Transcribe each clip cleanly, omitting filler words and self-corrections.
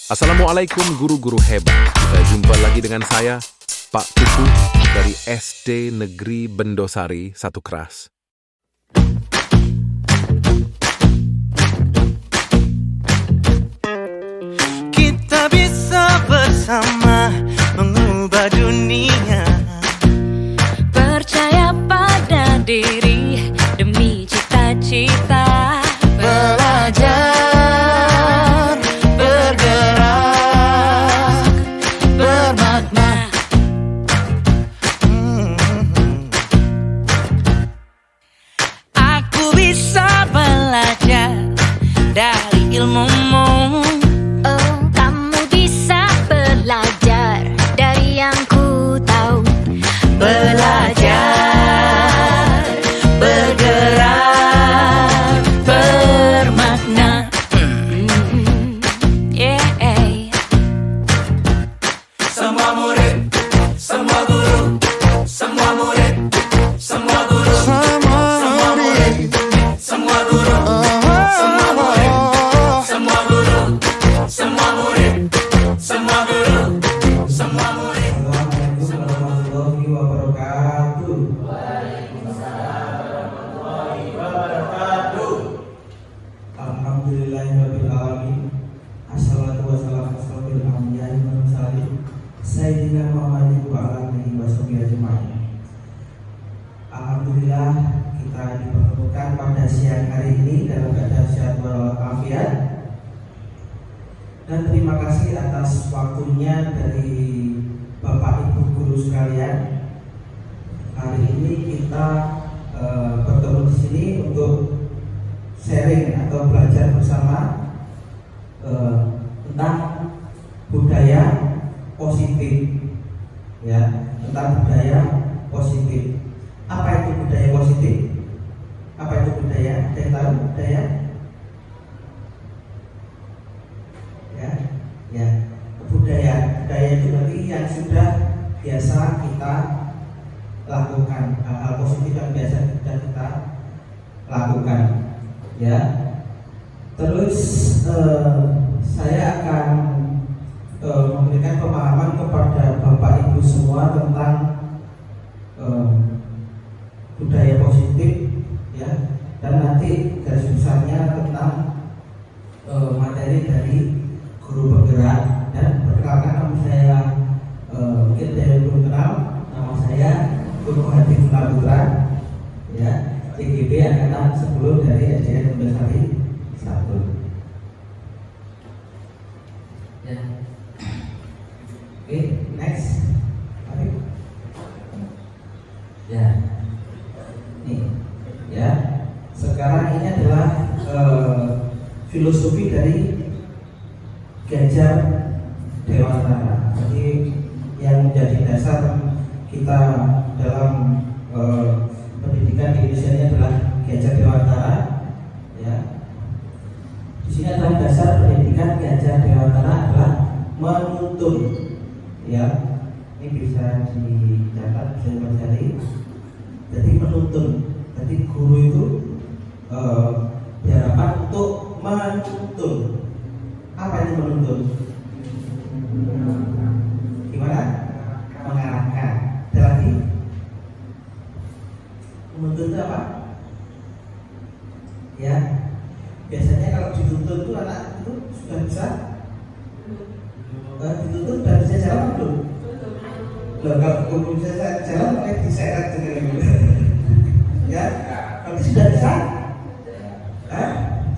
Assalamualaikum guru-guru hebat. Kita jumpa lagi dengan saya, Pak Tuku dari SD Negeri Bendosari Satu Keras. Kita bisa bersama mengubah dunia. Percaya pada diri demi cita-cita. Belajar, bergerak, bermakna. Aku bisa belajar dari ilmumu. Oh, kamu bisa belajar dari yang ku tahu. Belajar, bergerak, bermakna. Yeah. Semua murid, semua guru, semua murid, semua guru, semua murid, semua guru, semua murid, semua guru, semua murid, semua guru, semua murid. Assalamualaikum warahmatullahi wabarakatuh. Alhamdulillahirabbil alamin. Assalatu wassalamu ala asyrofil anbiya'i wal mursalin sayyidina Muhammadin wa ala alihi washabihi ajmain. Alhamdulillah kita dipertemukan pada siang hari ini dalam keadaan sehat walafiat. Dan terima kasih atas waktunya dari Bapak Ibu guru sekalian. Hari ini kita bertemu di sini untuk sharing atau belajar bersama tentang budaya positif, ya, tentang budaya positif. Apa itu budaya positif? Apa itu budaya? Ada yang tahu budaya? Ya, budaya itu berarti yang sudah biasa kita lakukan, hal-hal positif yang biasa sudah kita lakukan, ya. Terus saya akan memberikan pemahaman kepada Bapak Ibu semua tentang budaya positif, ya, dan nanti garis besarnya tentang materi dari guru bergerak. Dan perkenalkan nama saya, mungkin saya belum kenal, nama saya Guru Hadi Putra, ya, TGB angkatan 10 dari SDN Bendosari 1. Ya. Oke, next. Mari. Ya. Nih, ya. Sekarang ini adalah filosofi dari Ganjar Dewantara. Jadi yang menjadi dasar kita dalam pendidikan di Indonesia ini adalah Ganjar Dewantara, ya. Di sini adalah dasar pendidikan Ganjar Dewantara adalah menuntun, ya. Ini bisa dicatat, bisa dipelajari. Jadi menuntun. Jadi guru itu diharapkan untuk menuntun. Apa itu menuntun? Gimana? Mengarahkan. Ada lagi? Menuntun itu apa? Ya, biasanya kalau dituntun itu anak itu sudah bisa dituntun dan bisa jalan belum? Loh, kalau belum bisa jalan, diseret gitu. Ya, kalau sudah bisa,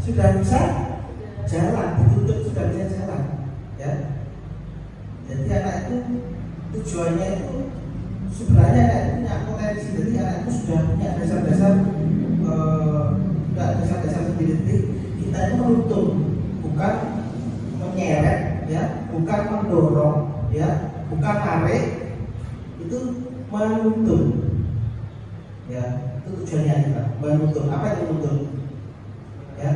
sudah bisa jalan, dituntut sudah bisa jalan, ya. Jadi anak itu tujuannya itu sebenarnya anak itu punya potensi. Jadi anak itu sudah punya dasar-dasar sendiri. Kita itu menuntun, bukan menyeret, ya, bukan mendorong, ya, bukan tarik, itu menuntun, ya. Itu tujuannya kita menuntun. Apa itu menuntun? Ya,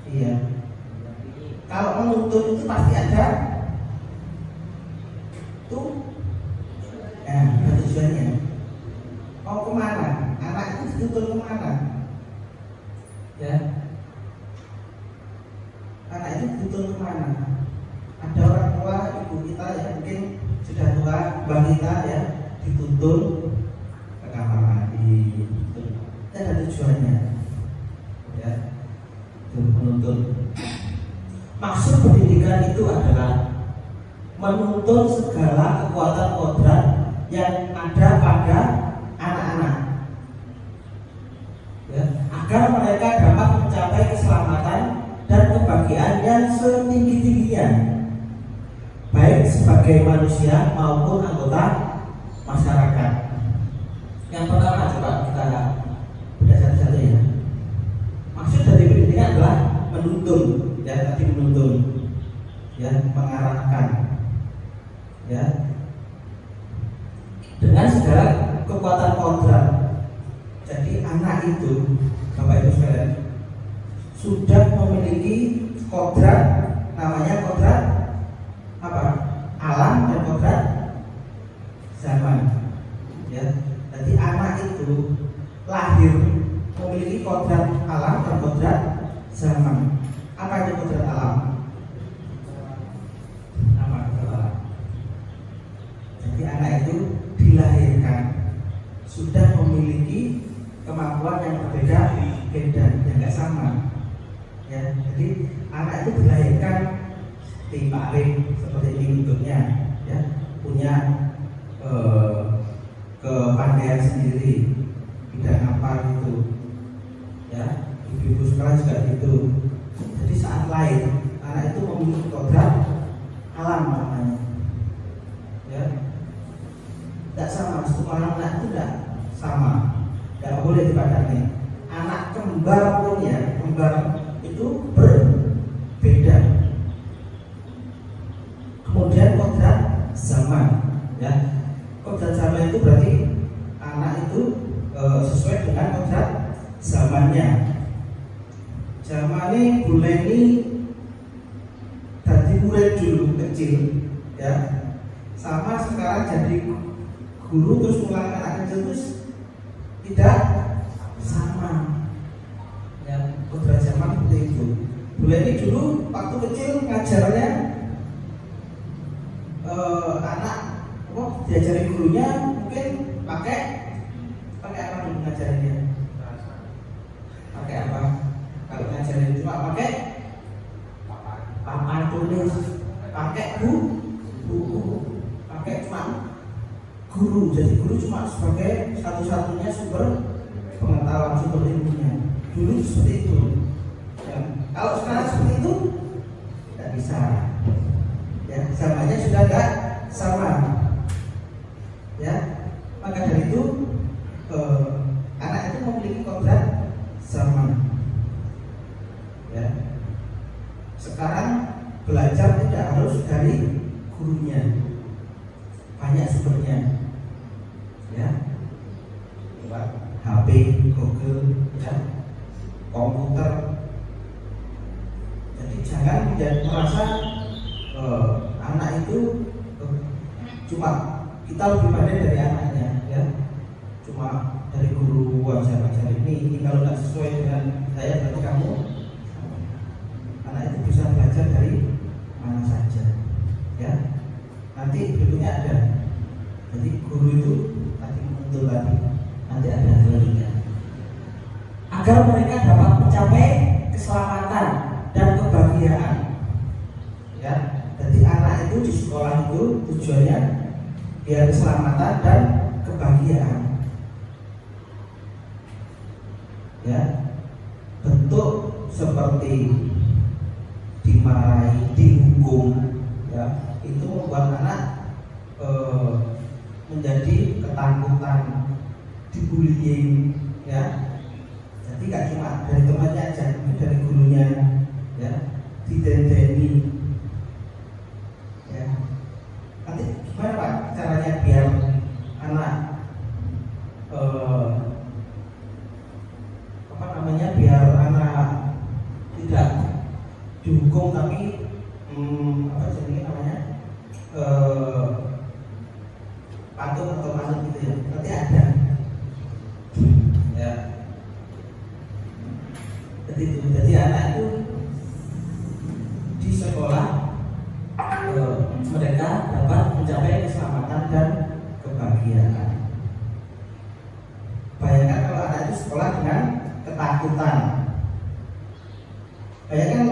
iya. Kalau menuntun itu pasti ada tuh, ada tujuannya. Mau kemana? Anak itu dituntun kemana? Ya, anak itu dituntun kemana? Ada orang kita ya mungkin sudah tua, mbak kita ya dituntun ke kamar mandi, itu ada tujuannya ya, itu menuntun. Maksud pendidikan itu adalah menuntun segala kekuatan kodrat yang ada pada anak-anak ya, agar mereka dapat mencapai keselamatan dan kebahagiaan yang setinggi-tingginya, baik sebagai manusia maupun anggota masyarakat. Yang pertama coba kita bedah satu-satu ya. Maksud dari pendidikan adalah menuntun ya, tadi menuntun ya, mengarahkan ya, dengan segala kekuatan kodrat. Jadi anak itu, Bapak Ibu sekalian, sudah memiliki kodrat, namanya kodrat apa? Alam dan kodrat zaman. Ya, jadi anak itu lahir memiliki kodrat alam dan kodrat zaman. Apa itu kodrat alam? Apa kodrat alam? Jadi anak itu dilahirkan sudah memiliki kemampuan yang berbeda-beda, yang nggak sama. Ya, jadi anak itu dilahirkan diparing seperti ini bentuknya, ya, punya kepandaian sendiri, bidang apa gitu, ya, ibu-ibu sekarang juga gitu. Jadi saat lahir anak itu memiliki kodrat alam namanya, ya, tidak sama. Semua anak itu tidak sama, tidak boleh dipandangnya. Anak kembar pun ya, kembar itu berbeda. Kemudian kodrat zaman, ya, kodrat zaman itu berarti anak itu sesuai dengan kodrat zamannya. Zamannya boleh ini dari murid dulu kecil, ya, sama sekarang jadi guru terus mulai anak kecil terus tidak sama. Ya, kodrat zaman seperti itu. Boleh ini dulu waktu kecil ngajarnya anak diajari gurunya mungkin pakai apa nih ngajarinnya? Pakai apa? Kalau ngajarin cuma pakai papan tulis, pakai buku, pakai cuma guru. Jadi guru cuma sebagai satu-satunya sumber pengetahuan, sumber ilmunya. Dulu seperti itu. Ya. Kalau sekarang seperti itu tidak bisa. Ya, zamannya sudah tidak sama. Ya, maka dari itu anak itu memiliki kodrat zaman. Ya, sekarang belajar tidak harus dari gurunya, banyak sumbernya. Ya, lewat HP, Google, ya, komputer. Jadi jangan merasa anak itu cuma kita lebih pandai dari anaknya, ya, cuma dari guru saya ajarin ini kalau nggak sesuai dengan saya berarti kamu. Anak itu bisa belajar dari mana saja, ya. Nanti berikutnya ada. Jadi guru itu tadi menuntut tadi, nanti ada selanjutnya. Agar mereka dapat mencapai keselamatan dan kebahagiaan. Ya, jadi anak itu di sekolah itu tujuannya biar keselamatan dan kebahagiaan. Ya, bentuk seperti dimarahi, dihukum, ya, itu membuat anak menjadi ketakutan, dibullying, ya. Jadi gak cuma dari temannya aja, dari gurunya, ya, didendeni. Ya. Nanti gimana Pak caranya biar anak biar anak tidak dihukum tapi apa jadi namanya patuh atau manut gitu ya, nanti ada. Ya. Jadi anak itu di sekolah mereka mencapai keselamatan dan kebahagiaan. Bayangkan kalau anak itu sekolah dengan ketakutan. Bayangkan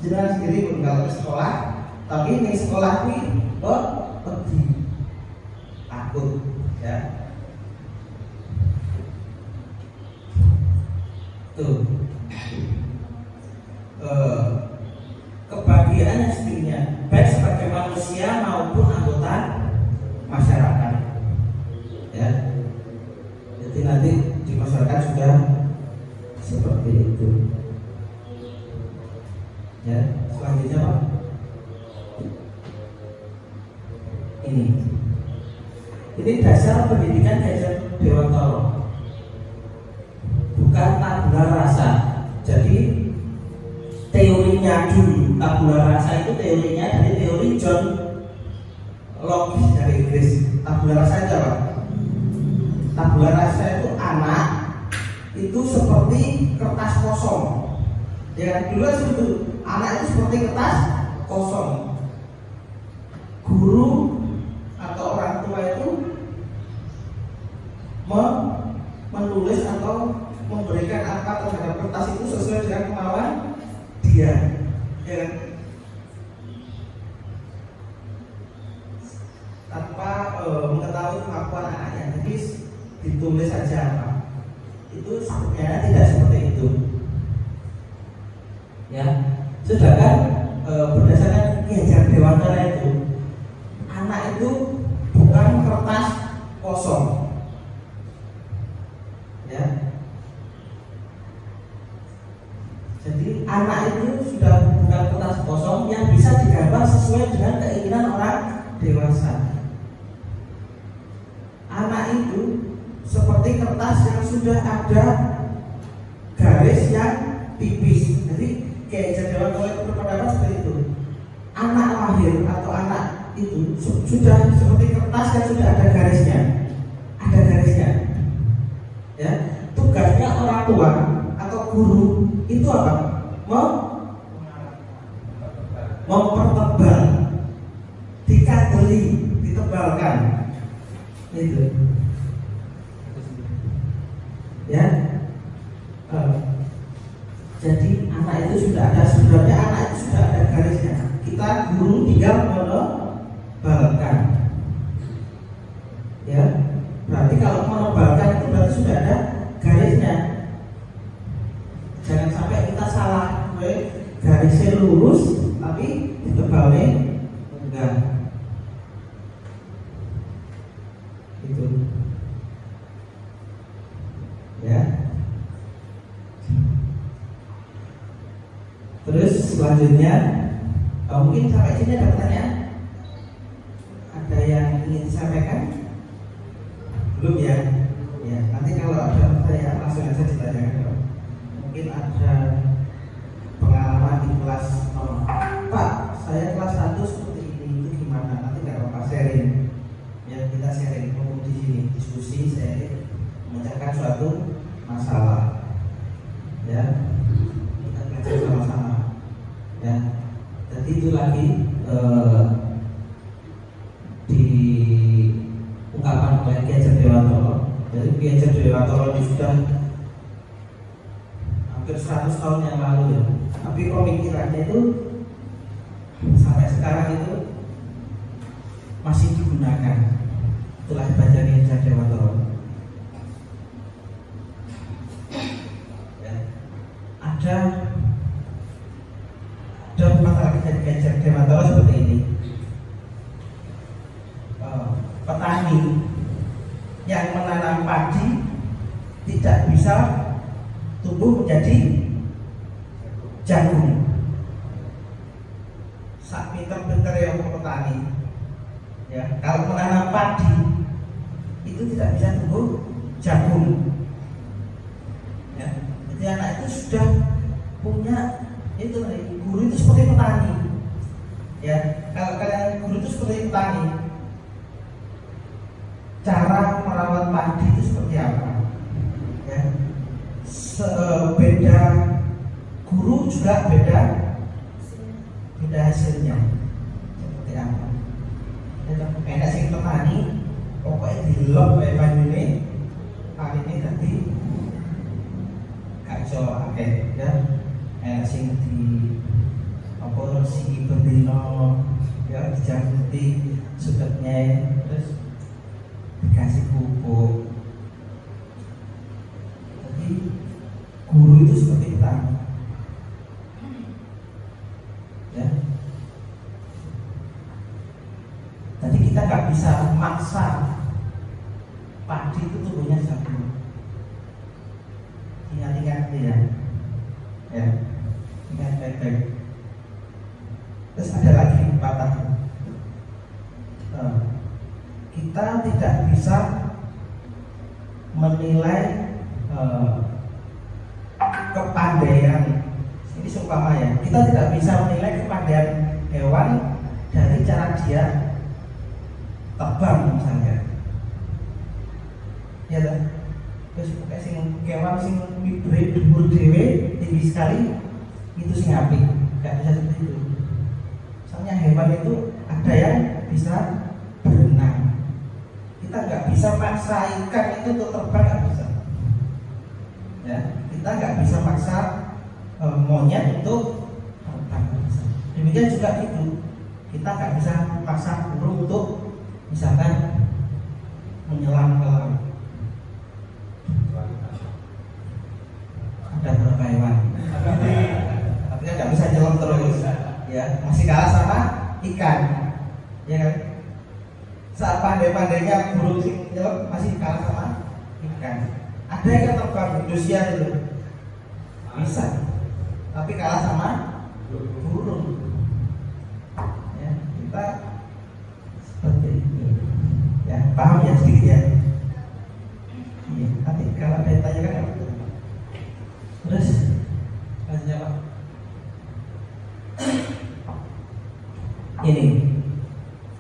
jenengan sendiri pun kalau ke sekolah, tapi di sekolah ini pedih, takut, ya. Tuh. Kebahagiaan yang sebenarnya baik sebagai manusia maupun anggota masyarakat, ya. Jadi nanti di masyarakat sudah seperti itu, ya. Selanjutnya Pak, ini dasar pendidikan Ki Dewantara, bukan tabula rasa. Jadi teorinya dulu, tabula rasa itu teorinya dari teori John Locke dari Inggris. Tabula rasa itu apa? Tabula rasa itu anak itu seperti kertas kosong. Ya, dulu itu anak itu seperti kertas kosong. Guru atau orang tua itu menulis atau memberikan apa terhadap kertas itu sesuai dengan kemauan dia, ya kan? Tanpa mengetahui kemampuan anaknya, jadi ditulis saja apa. Itu sebenarnya tidak seperti itu, ya. Sedangkan berdasarkan Ki Dewantara itu, anak itu bukan kertas kosong, ya. Jadi anak itu sudah bukan kertas kosong yang bisa digambar sesuai dengan keinginan orang dewasa. Anak itu seperti kertas yang sudah ada garis yang tipis. Jadi kayak Dewantara itu berpendapat seperti itu. Anak lahir atau anak itu sudah seperti kertas yang sudah ada garisnya, ya. Tugasnya orang tua atau guru itu apa? Mempertebal, dikadeli, ditebalkan, itu, ya. Jadi anak itu sudah ada, sebenarnya anak itu sudah ada garisnya. Kita guru tinggal menebalkan, ya. Berarti kalau menebalkan itu berarti sudah ada garisnya. Jangan sampai kita salah, garisnya lurus tapi ditebalnya enggak. Itu, ya. Terus selanjutnya, mungkin sampai sini ada pertanyaan? Ada yang ingin disampaikan? Belum, ya? Ya, nanti kalau ada pertanyaan langsung aja ditanyakan. Mungkin ada pengalaman di kelas, Pak, saya kelas 1 seperti ini, itu gimana? Nanti nggak apa-apa sharing, ya. Kita sharing, di sini diskusi, sharing, memecahkan suatu masalah, ya. Kita belajar sama-sama, ya. Jadi itu lagi diungkapkan oleh Ki Dewantara. Jadi Ki Dewantara itu sudah hampir 100 tahun yang lalu, ya. Tapi pemikirannya itu sampai sekarang itu masih digunakan. Itulah bacaan Ki Dewantara, ya. Ada masalah dari Ki Dewantara seperti ini. Petani yang menanam padi tidak bisa tumbuh menjadi jagung. Sak pinter-pinter yang petani, ya, kalau menanam padi itu tidak bisa tumbuh jagung, ya. Jadi anak itu sudah punya itu, guru itu seperti petani, ya. Kalau kalian guru itu seperti petani, cara merawat padi itu seperti apa, ya. Beda guru juga beda hasilnya seperti apa. enak sing petani pokoknya dilep wae banyune paline dadi gak iso akeh ya. Enak sing di apa resi bendino ya dijangkuti sudetnya terus dikasih pupuk. Jadi guru itu seperti petani ya. Jadi kita nggak bisa maksa padi itu tumbuhnya jagung. Ingat-ingat ya, ya, ingat baik-baik. Terus ada lagi patah. Kita tidak bisa menilai kepandaian. Ini seumpama ya, kita tidak bisa menilai kepandaian hewan dari cara dia terbang misalnya. Ya kan? Terus kayak sing kewan sing mibre dhuwur dhewe tinggi sekali itu sing apik. Enggak bisa seperti itu. Soalnya hewan itu ada yang bisa berenang. Kita nggak bisa maksa ikan itu untuk terbang, nggak bisa. Ya, kita nggak bisa maksa monyet untuk terbang, nggak bisa. Demikian juga itu, kita nggak bisa maksa burung untuk misalkan menyelam ke laut. Ada beberapa hewan, tapi kan nggak bisa nyelam terus, ya masih kalah sama ikan, ya kan? Saat pandai-pandainya burung sing nyelam masih kalah sama ikan. Ada yang terbang Indonesia itu bisa, tapi kalah sama burung. Ya, kita seperti itu. Ya, paham ya sedikit ya. Iya, nanti kalau ada yang tanyakan apa? Terus, lanjutnya Pak. Ini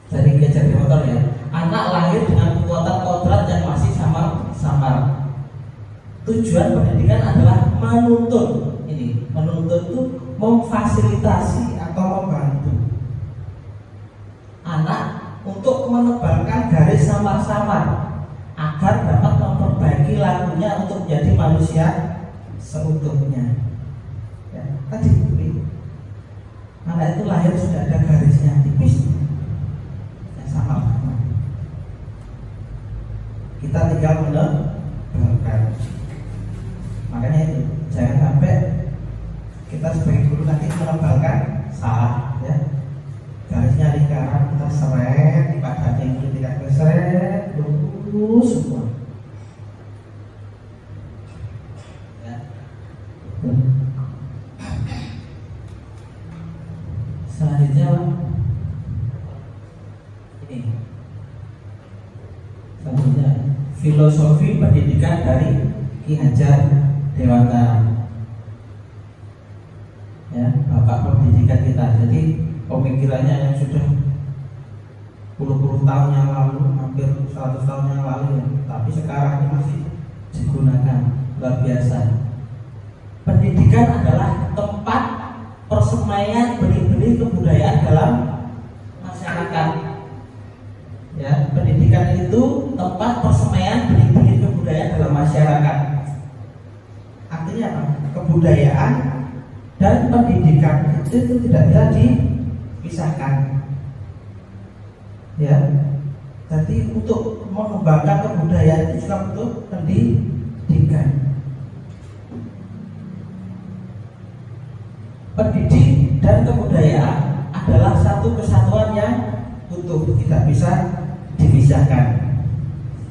dari kejar motor ya. Anak lahir dengan kekuatan kodrat yang masih samar-samar. Tujuan pendidikan adalah menuntun. Ini menuntun itu memfasilitasi atau membantu anak untuk menebalkan garis samar-samar agar dapat memperbaiki lakunya untuk menjadi manusia seutuhnya. Ya, tadi anak itu lahir sudah ada garisnya tipis, yang sama. Kita tinggal menebalkan. Makanya itu jangan sampai kita sebagai guru nanti menebalkan salah, ya. Garisnya lingkaran kita seret, pada yang tidak keseret, lurus semua. Ya. Selanjutnya ini. Selanjutnya filosofi pendidikan dari Ki Hajar Dewantara, ya, bapak pendidikan kita. Jadi pemikirannya yang sudah puluh-puluh tahun yang lalu, hampir 100 tahun yang lalu ya, tapi sekarang ini masih digunakan, luar biasa. Pendidikan adalah tempat persemaian benih-benih kebudayaan dalam masyarakat. Ya, pendidikan itu tempat persemaian benih-benih kebudayaan dalam masyarakat. Artinya apa? Kebudayaan dan pendidikan itu tidak bisa dipisahkan. Ya, jadi untuk mengembangkan kebudayaan itu juga butuh pendidikan. Pendidik dan kebudayaan adalah satu kesatuan yang utuh, tidak bisa dipisahkan.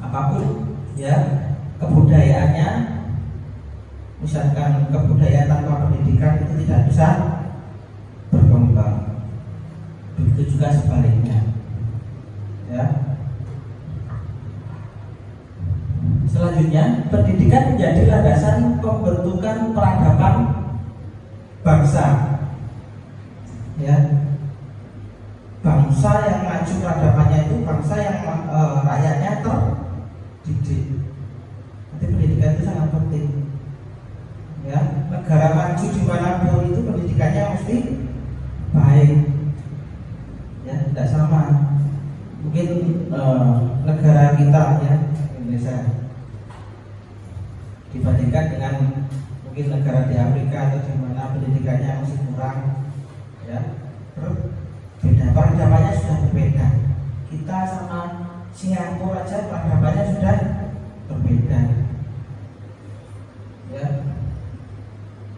Apapun ya kebudayaannya, misalkan kebudayaan tanpa pendidikan itu tidak bisa berkembang. Begitu juga sebaliknya. Ya. Selanjutnya, pendidikan menjadi landasan pembentukan peradaban bangsa. Ya. Bangsa yang maju peradabannya itu bangsa yang rakyatnya terdidik. Jadi pendidikan itu sangat penting. Ya, negara maju dimanapun itu pendidikannya mesti baik. Ya, tidak sama. mungkin negara kita ya Indonesia dibandingkan dengan mungkin negara di Afrika atau di mana pendidikannya masih kurang ya, berbeda, peradabannya sudah berbeda. Kita sama Singapura aja peradabannya sudah berbeda ya.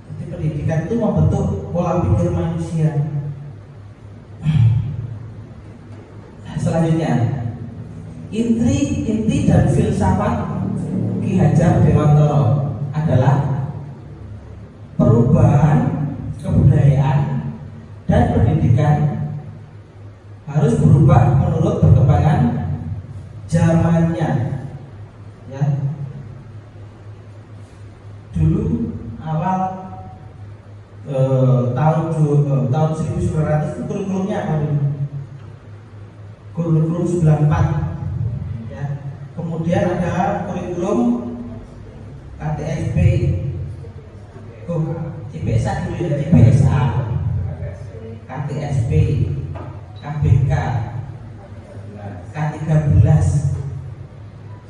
Jadi pendidikan itu membentuk pola pikir manusia. Selanjutnya, inti dan filsafat Ki Hajar Dewantara adalah perubahan kebudayaan dan pendidikan harus berubah menurut perkembangan zamannya. Ya, dulu awal tahun 1900 itu kurikulumnya apa dulu? Kurikulum 94 ya. Kemudian ada kurikulum KTSP, CPSA dulu ya, CPSA, KTSP, KBK, K13.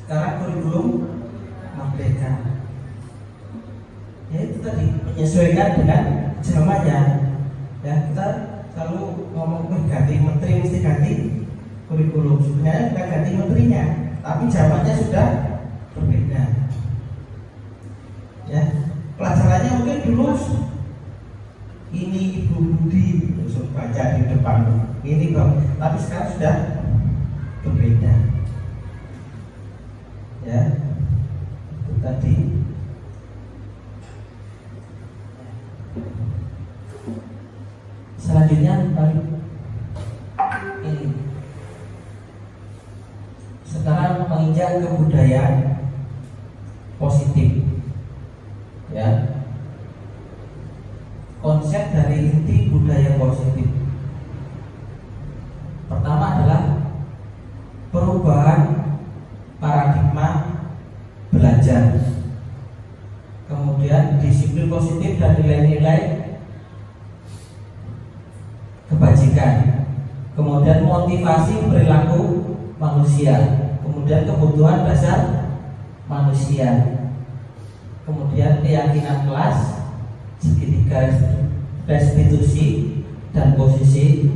Sekarang kurikulum Merdeka. Ya itu tadi menyesuaikan dengan zamannya. Ya kita selalu ngomong ganti menteri mesti ganti kurikulum. Sebenarnya bukan ganti menterinya, tapi zamannya sudah berbeda. Ya, pelajarannya mungkin dulu ini Ibu Budi untuk baca di depan ini bang, tapi sekarang sudah berbeda. Ya, itu tadi. Selanjutnya ini. Sekarang menginjak kebudayaan positif. Ya. Konsep dari inti budaya positif. Pertama adalah perubahan paradigma belajar. Kemudian disiplin positif dan nilai-nilai kebajikan. Kemudian motivasi perilaku manusia. Kemudian kebutuhan dasar manusia. Kemudian keyakinan kelas, segitiga restitusi, dan posisi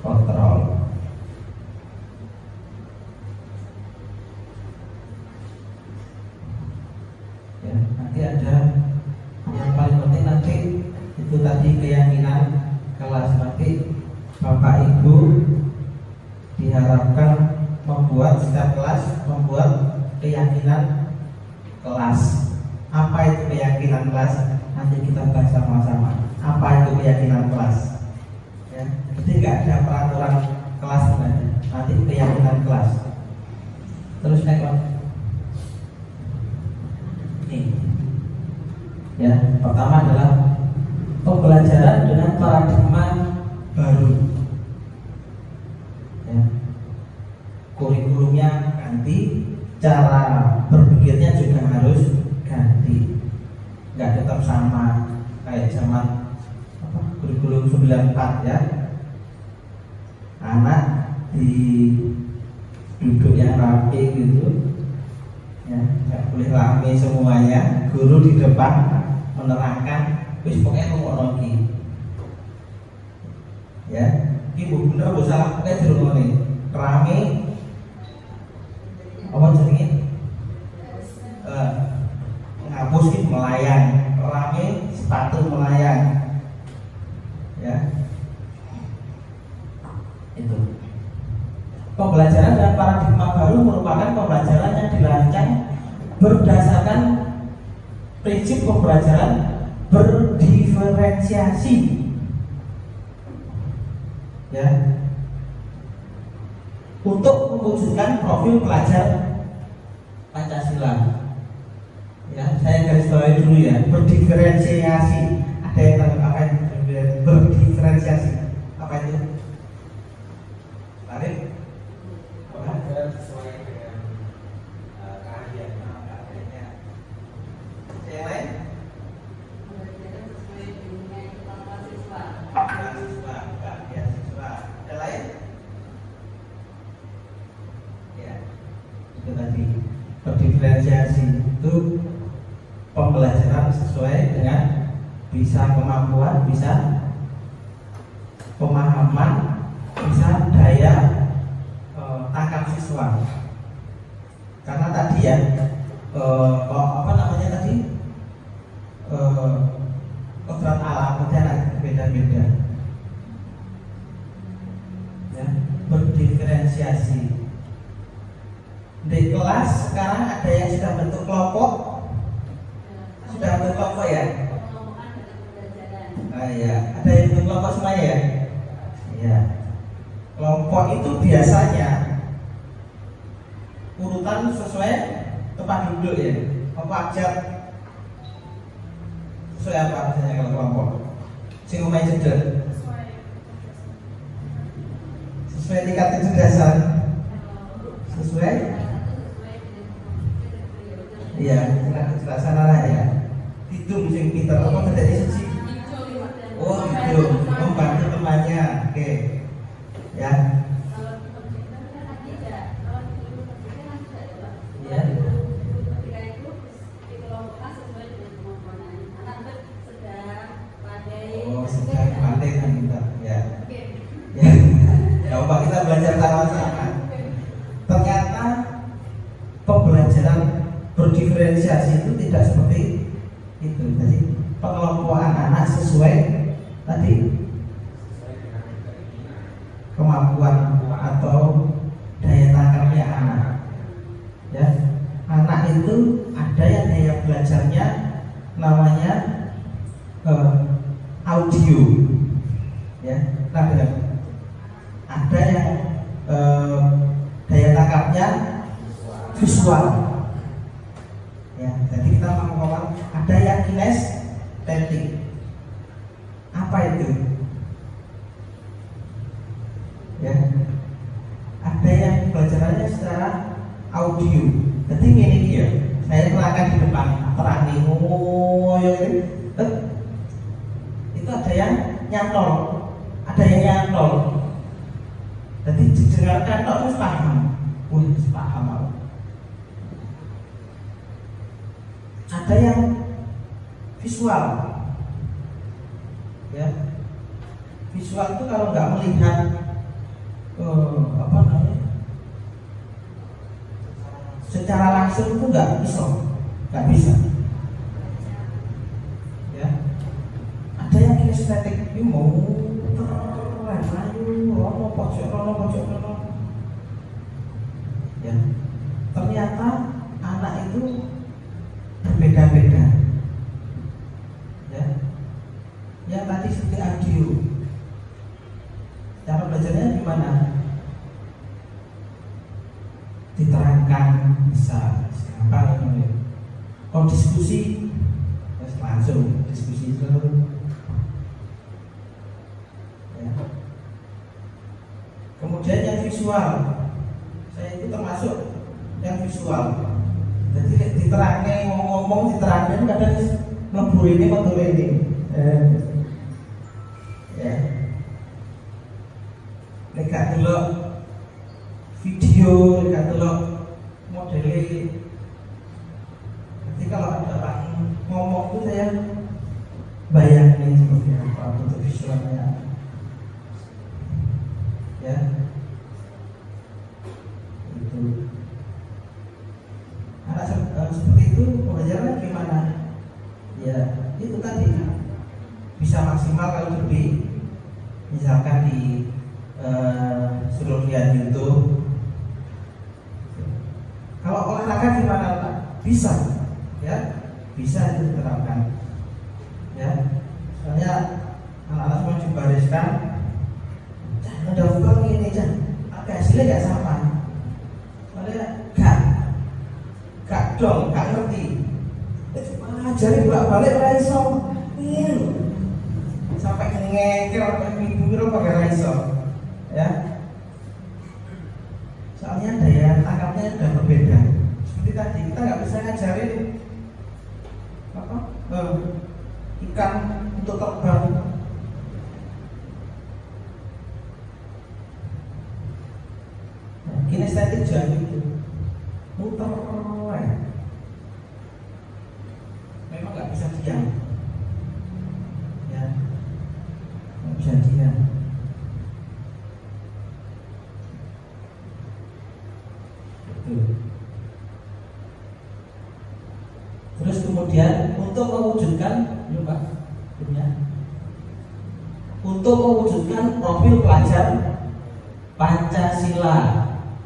kontrol. Ya, nanti ada yang paling penting nanti itu tadi keyakinan kelas. Nanti Bapak Ibu diharapkan membuat setiap kelas membuat keyakinan kelas. Apa itu keyakinan kelas? Nanti kita bahas sama-sama. Apa itu keyakinan kelas? Ya, jadi nggak ada peraturan kelas sebenarnya. Nanti keyakinan kelas. Terus naik. Ini. Ya, pertama adalah pembelajaran dengan paradigma baru. Ya. Kurikulumnya ganti, cara berpikirnya juga harus ganti, nggak tetap sama kayak zaman kurikulum 94 ya. Anak di duduk yang rapi gitu ya, nggak boleh rame semuanya. Guru di depan menerangkan, wis pokoknya ngomong lagi ya. Ibu bener gak salah pokoknya di rumah nih rame apa jadinya menghapus itu melayang, rame sepatu melayang ya. Itu pembelajaran dan paradigma baru merupakan pembelajaran yang dirancang berdasarkan prinsip pembelajaran berdiferensiasi ya, untuk mewujudkan profil pelajar Pancasila. Ya, saya garis bawahi dulu ya, berdiferensiasi. Ada yang tahu apa itu berdiferensiasi? Apa itu? Tarik. Belajar sesuai dengan keahlian adanya. Yang lain? Mahasiswa, beasiswa. Yang lain? berdiferensiasi itu pembelajaran sesuai dengan bisa kemampuan, bisa pemahaman, bisa daya tangkap siswa. Karena tadi ya, apa namanya tadi, kodrat alam beda-beda, ya, berdiferensiasi. Di kelas sekarang ada yang sudah bentuk kelompok, sudah bentuk kelompok ya. Ya, ada yang bentuk kelompok semuanya ya. Ya, kelompok itu biasanya urutan sesuai tempat duduk ya. Apa aja sesuai apa biasanya kalau kelompok? Sing omahe cedek. Sesuai tingkat kecerdasan. Sesuai. Iya, tingkat kecerdasan anak ya. Hitung sing pinter apa bedanya siji? Oh, hitung. Membantu temannya. Oke. Ya. Ya. Oh, sedang pandai kan kita. Ya. Ya. Ya, Pak, kita belajar sama-sama. Ternyata pembelajaran berdiferensiasi itu tidak seperti itu. Jadi pengelompokan anak sesuai tadi kemampuan atau daya tangkapnya anak. Ya, anak itu ada yang daya belajarnya namanya audio. Ya, nah, ada yang daya tangkapnya visual. Ya, jadi kita mau ada yang kinestetik. Apa itu? Ya, ada yang pelajarannya secara audio. Jadi ini dia, saya terangkan di depan terang nih, itu ada yang nyantol, ada yang nyantol. Jadi didengarkan terus paham, paham aku. Ada yang visual, ya. Visual itu kalau nggak melihat apa namanya, secara langsung itu nggak bisa. Ya, ada yang kinestetik, ini mau mau pojok. Ya, ternyata anak itu berbeda-beda. Ya, yang tadi seperti audio. Cara belajarnya gimana? Diterangkan bisa gampang. Kalau diskusi, langsung diskusi itu. Ya. Kemudian yang visual, saya itu termasuk yang visual. Jadi diterangkan, ngomong diterangkan kadang ngebur ini. Ya. Leka dulu video, leka dulu modelnya. Jadi kalau ada orang ngomong itu saya bayangin seperti apa bentuk visualnya. Ya, itu. Anak seperti itu pembelajarannya gimana? Ya, itu tadi bisa maksimal kalau lebih, misalkan di suruh lihat YouTube. Kalau olahraga gimana Pak? Bisa, ya, bisa itu diterapkan. Ya, soalnya anak-anak semua dibariskan. Ada uang ini tapi hasilnya nggak sama. Soalnya gak dong, gak ngerti. Jadi bolak-balik raiso, sampai ngekir sampai minggu itu pakai raiso. Ya, soalnya daya tangkapnya sudah berbeda. Seperti tadi kita nggak bisa ngajarin apa ikan untuk terbang. Kinestetik juga gitu, muter, ya. Untuk mewujudkan profil pelajar Pancasila.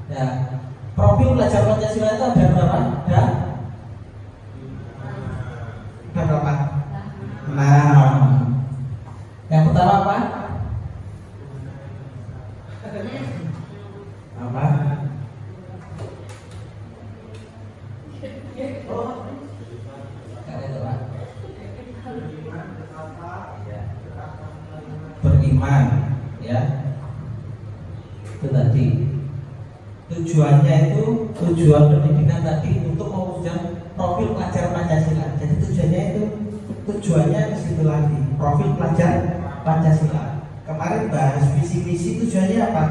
Ya, profil pelajar Pancasila itu ada berapa? Ada berapa? Nah, yang pertama apa? Apa? Beriman, ya. Itu tadi. Tujuannya itu tujuan pendidikan tadi untuk mewujudkan profil pelajar Pancasila. Jadi tujuannya ke situ lagi, profil pelajar Pancasila. Kemarin bahas visi misi, tujuannya apa?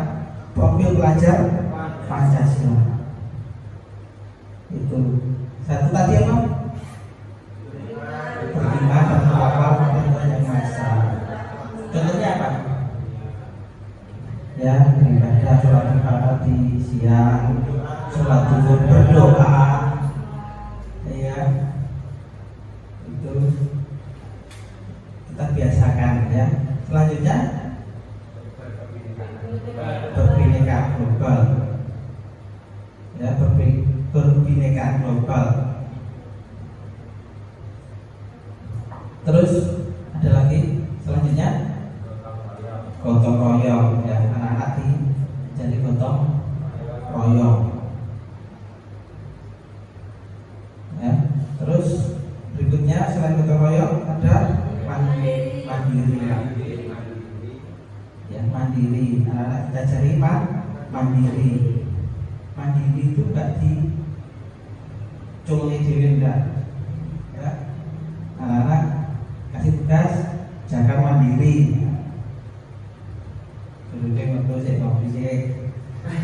Profil pelajar Pancasila. Itu satu tadi apa? Beriman dan melapor kepada yang maha esa. Contohnya apa? Ya, beribadah, sholat pagi siang, sholat zuhur, berdoa, ya, itu kita biasakan, ya. Selanjutnya berbineka global, ya, berbineka global. Terus ada lagi selanjutnya gotong royong, ya, anak-anak jadi gotong royong, ya. Terus berikutnya selain gotong royong ada mandiri, ya, mandiri. Anak-anak kita cari mandiri. Mandiri itu enggak dicungli dewe, enggak, ya. Anak-anak kasih tugas jaga mandiri. Duduknya waktu saya ngopi sih,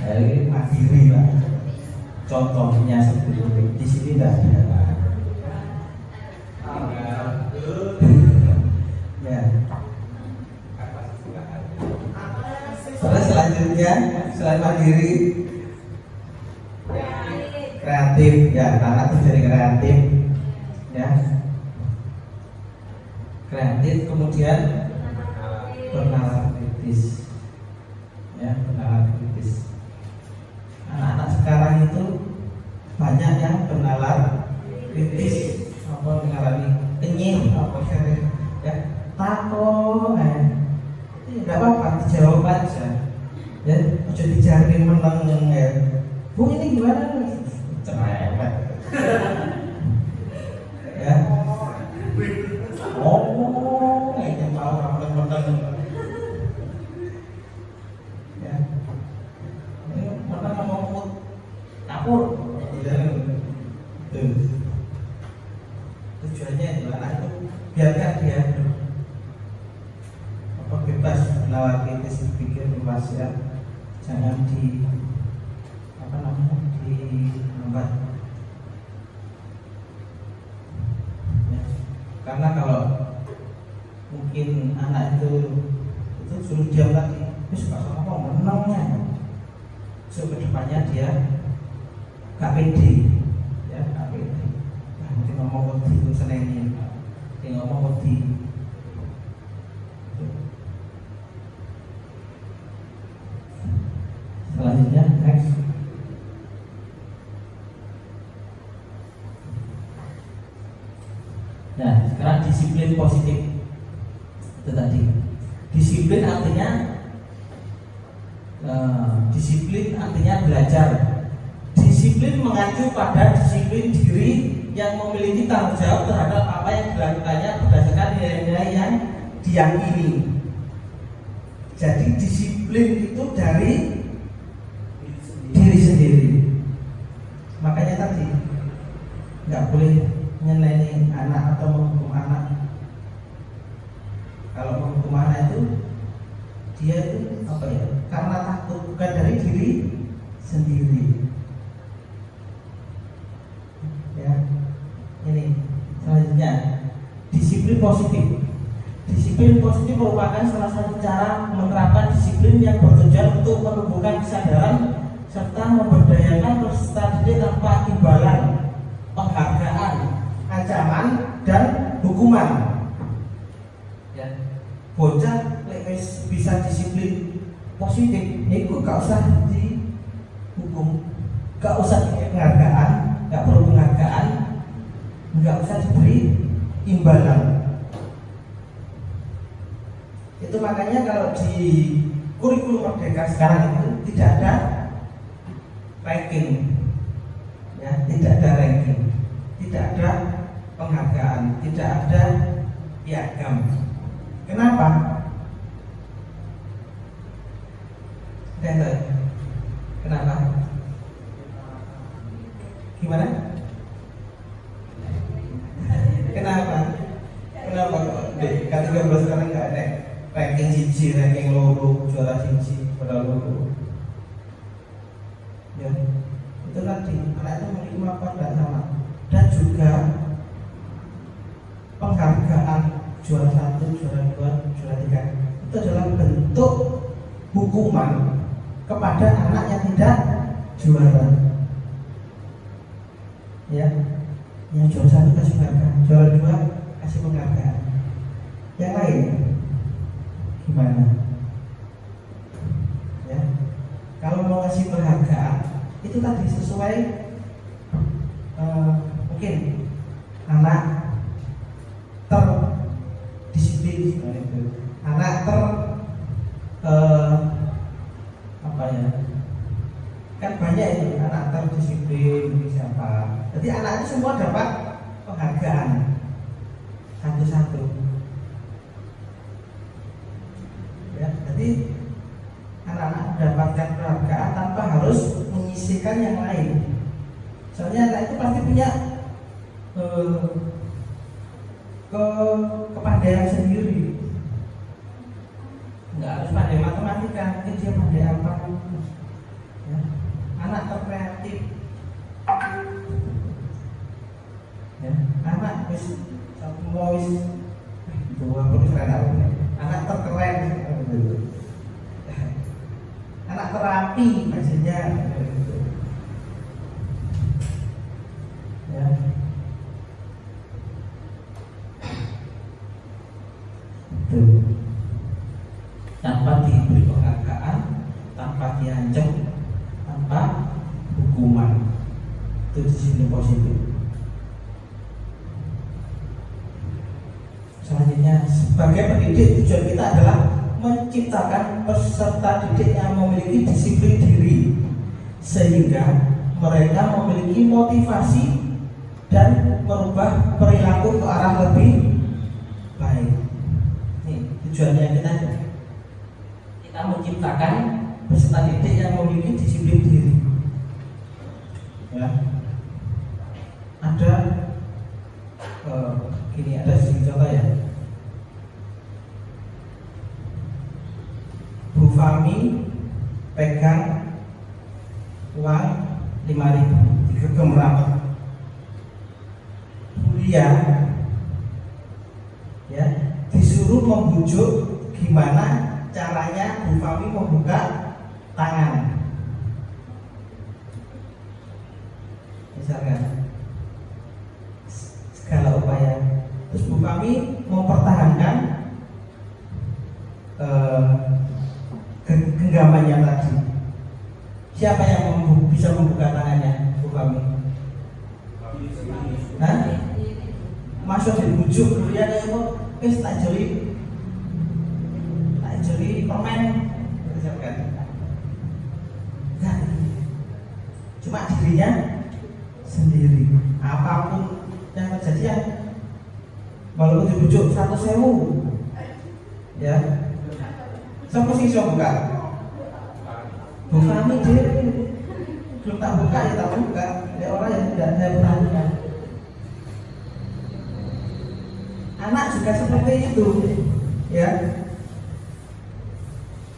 ini mandiri, Pak. Contohnya seperti ini. Di sini tidak ada. Ya. Terus selanjutnya selain mandiri, kreatif, ya. Anak itu jadi kreatif, ya. Kreatif, kemudian bernalar kritis. Ya, bernalar kritis. Anak-anak sekarang itu banyak yang bernalar kritis. Apa mengalami kenyim, apa ya, takut, tidak apa-apa, dijawab aja. Ya, sudah dijarin menang, ya. Bu, ini gimana? Cerewet. Ya. Oh, kayaknya mau menang. Tujuannya adalah itu biarkan dia bebas menalar kritis, pikir luas, ya. Jangan di hambat, ya. Karena kalau mungkin anak itu suruh diam lagi, terus kalau ngomong menangnya, so kedepannya dia KPD, ya, KPD. Nah, nanti ngomong wedi itu senengnya, dia ngomong wedi. Selanjutnya next. Nah, sekarang disiplin positif. Itu tadi. Disiplin artinya belajar. Disiplin mengacu pada disiplin diri yang memiliki tanggung jawab terhadap apa yang dilakukannya berdasarkan nilai-nilai yang diyakini. Jadi disiplin itu dari diri sendiri. Makanya tadi nggak boleh nyeneni anak atau menghukum anak. Kalau menghukum anak itu dia itu apa ya? Karena takut, bukan dari diri sendiri. Ya, ini selanjutnya disiplin positif. Disiplin positif merupakan salah satu cara menerapkan disiplin yang bertujuan untuk menumbuhkan kesadaran serta memberdayakan peserta didik tanpa imbalan, penghargaan, ancaman, dan hukuman. bocah lek wis bisa disiplin positif, itu gak usah dihukum, gak usah diberi penghargaan, gak perlu penghargaan, gak usah diberi imbalan. Itu makanya kalau di kurikulum Merdeka sekarang itu tidak ada ranking, ya, tidak ada ranking, tidak ada penghargaan, tidak ada piagam. Kenapa? Kenapa? Gimana? Kenapa? Kenapa kok di kategori sekarang nggak ada ranking siji, ranking loro, juara siji, juara loro? Ya, itu tadi anak itu memiliki apa dan sama, dan juga penghargaan juara 1, juara 2, juara 3 itu adalah bentuk hukuman kepada anak yang tidak juara. Ya, yang juara 1 kasih penghargaan, juara 2 kasih penghargaan. Yang lain gimana? Ya, kalau mau kasih penghargaan itu tadi sesuai mungkin anak terdisiplin, anak apa ya? Kan banyak itu anak terdisiplin siapa. Jadi anak itu semua dapat penghargaan satu-satu. Ya, jadi anak-anak mendapatkan penghargaan tanpa harus menyisihkan yang lain. Soalnya anak itu pasti punya kepandaian sendiri. Nggak harus pandai matematika, mungkin dia pandai apa. Ya. Anak terkreatif. Ya. Anak anak terkeren, anak terapi maksudnya. Ya. Tanpa diberi penghargaan, tanpa diancam, tanpa hukuman, itu disiplin positif. Selanjutnya, sebagai pendidik tujuan kita adalah menciptakan peserta didik yang memiliki disiplin diri, sehingga mereka memiliki motivasi dan merubah perilaku ke arah lebih baik. Ini tujuannya kita menciptakan peserta didik yang memiliki disiplin diri. Ya. Ada gini, ada sedikit contoh ya. Bu Fami pegang uang 5.000 digegem rapat. Bulia ya disuruh membujuk gimana caranya Bu Fami membuka tangan. Misalkan segala upaya, terus Bu Fami mempertahankan genggamannya tadi. Siapa yang bisa membuka tangannya Bu Fami? Hah? Masuk dibujuk, dia mau tak jeli permen, misalkan. Nah, cuma dirinya sendiri. Apapun yang terjadi ya, walaupun dibujuk 100.000, ya, siapa sih bisa buka? Bu Fami dia belum tak buka ya tak buka. Ada orang yang tidak berani. Anak juga seperti itu, ya.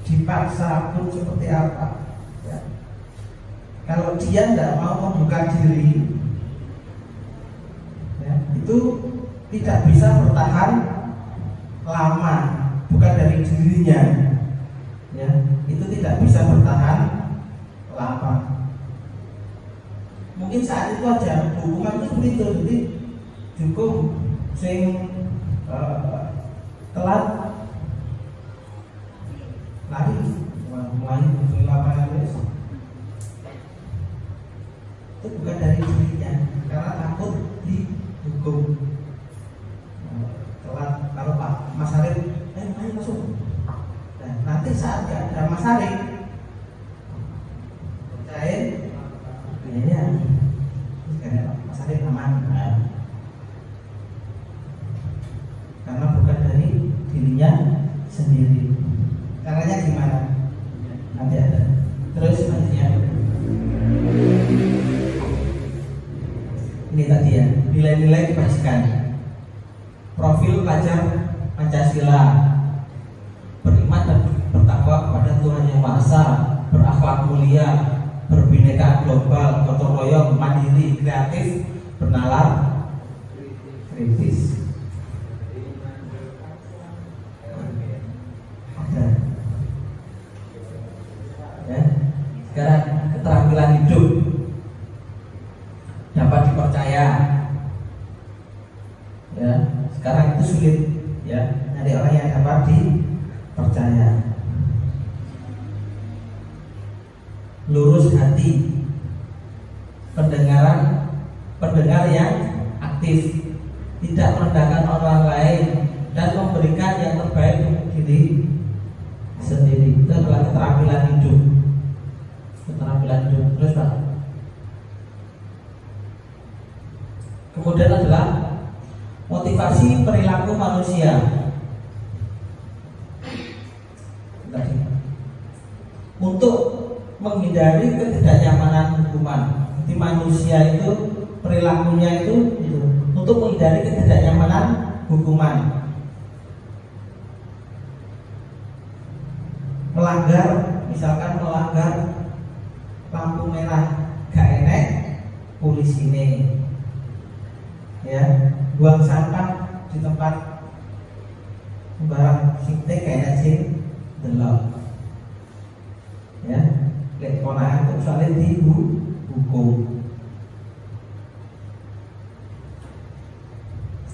Dipaksa pun seperti apa, ya. Kalau dia tidak mau membuka diri, ya, itu tidak bisa bertahan lama, bukan dari dirinya, ya, itu tidak bisa bertahan lama. Mungkin saat itu aja hukuman itu seperti itu, jadi dihukum sing telat saat gak ada Mas Arif, percayain ini ya, Mas Arif aman. Nah, karena bukan dari dirinya sendiri. Caranya gimana? Nanti ada. Terus selanjutnya, ini tadi ya, nilai-nilai kebajikan. Profil pelajar Pancasila: beriman dan bertakwa kepada Tuhan Yang Maha Esa, berakhlak mulia, berbineka global, gotong royong, mandiri, kreatif, bernalar, kritis. Ya. Sekarang keterampilan hidup: dapat dipercaya. Ya, sekarang itu sulit ya, nyari orang yang dapat dipercaya. Lurus hati, pendengar yang aktif, tidak merendahkan orang lain, dan memberikan yang terbaik untuk diri sendiri. Itu adalah keterampilan hidup. Keterampilan hidup. Terus Pak, kemudian adalah motivasi perilaku manusia. Tadi, untuk menghindari ketidaknyamanan hukuman. Jadi manusia itu perilakunya itu untuk menghindari ketidaknyamanan hukuman. Melanggar, misalkan melanggar lampu merah, gak enek polisi ini. Ya, buang sampah di tempat sembarang sing kayaknya sing delok. Ya, lek ponakan kok soalnya dihukum.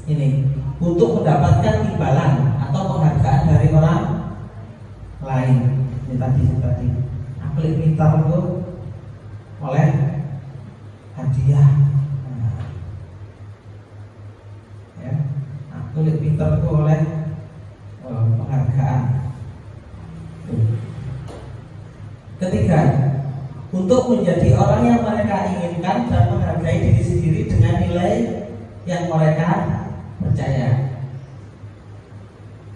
Ini untuk mendapatkan imbalan atau penghargaan dari orang lain. Ini tadi aku lebih pintar tuh oleh hadiah. Kulit pintar itu oleh penghargaan. Ketiga, untuk menjadi orang yang mereka inginkan dan menghargai diri sendiri dengan nilai yang mereka percaya.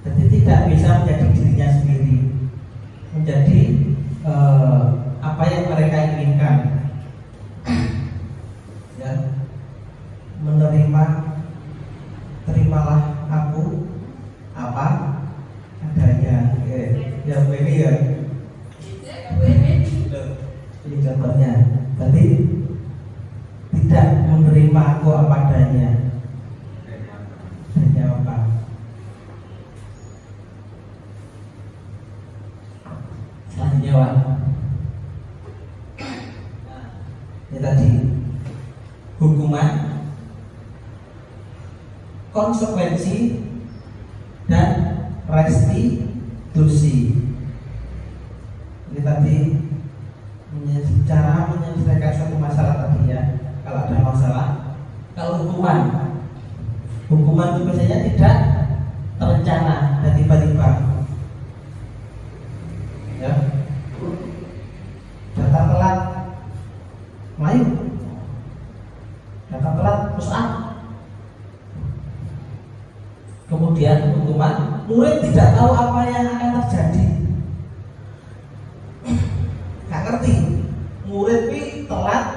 Jadi tidak bisa menjadi dirinya sendiri, menjadi apa yang mereka inginkan. Ya, terimalah aku apa adanya. Ya ini ya. Ini contohnya. Tadi tidak menerima aku apa adanya. Adanya apa? Selanjutnya Pak. Ini tadi hukuman, konsekuensi, dan restitusi. Ini tadi cara menyelesaikan suatu masalah tadi ya. Kalau ada masalah, kalau hukuman itu biasanya tidak terencana dan tiba-tiba. Ya, datang telat, melayu, datang telat, push up. Kemudian hukuman, murid tidak tahu apa yang akan terjadi, nggak ngerti. Murid ini telat,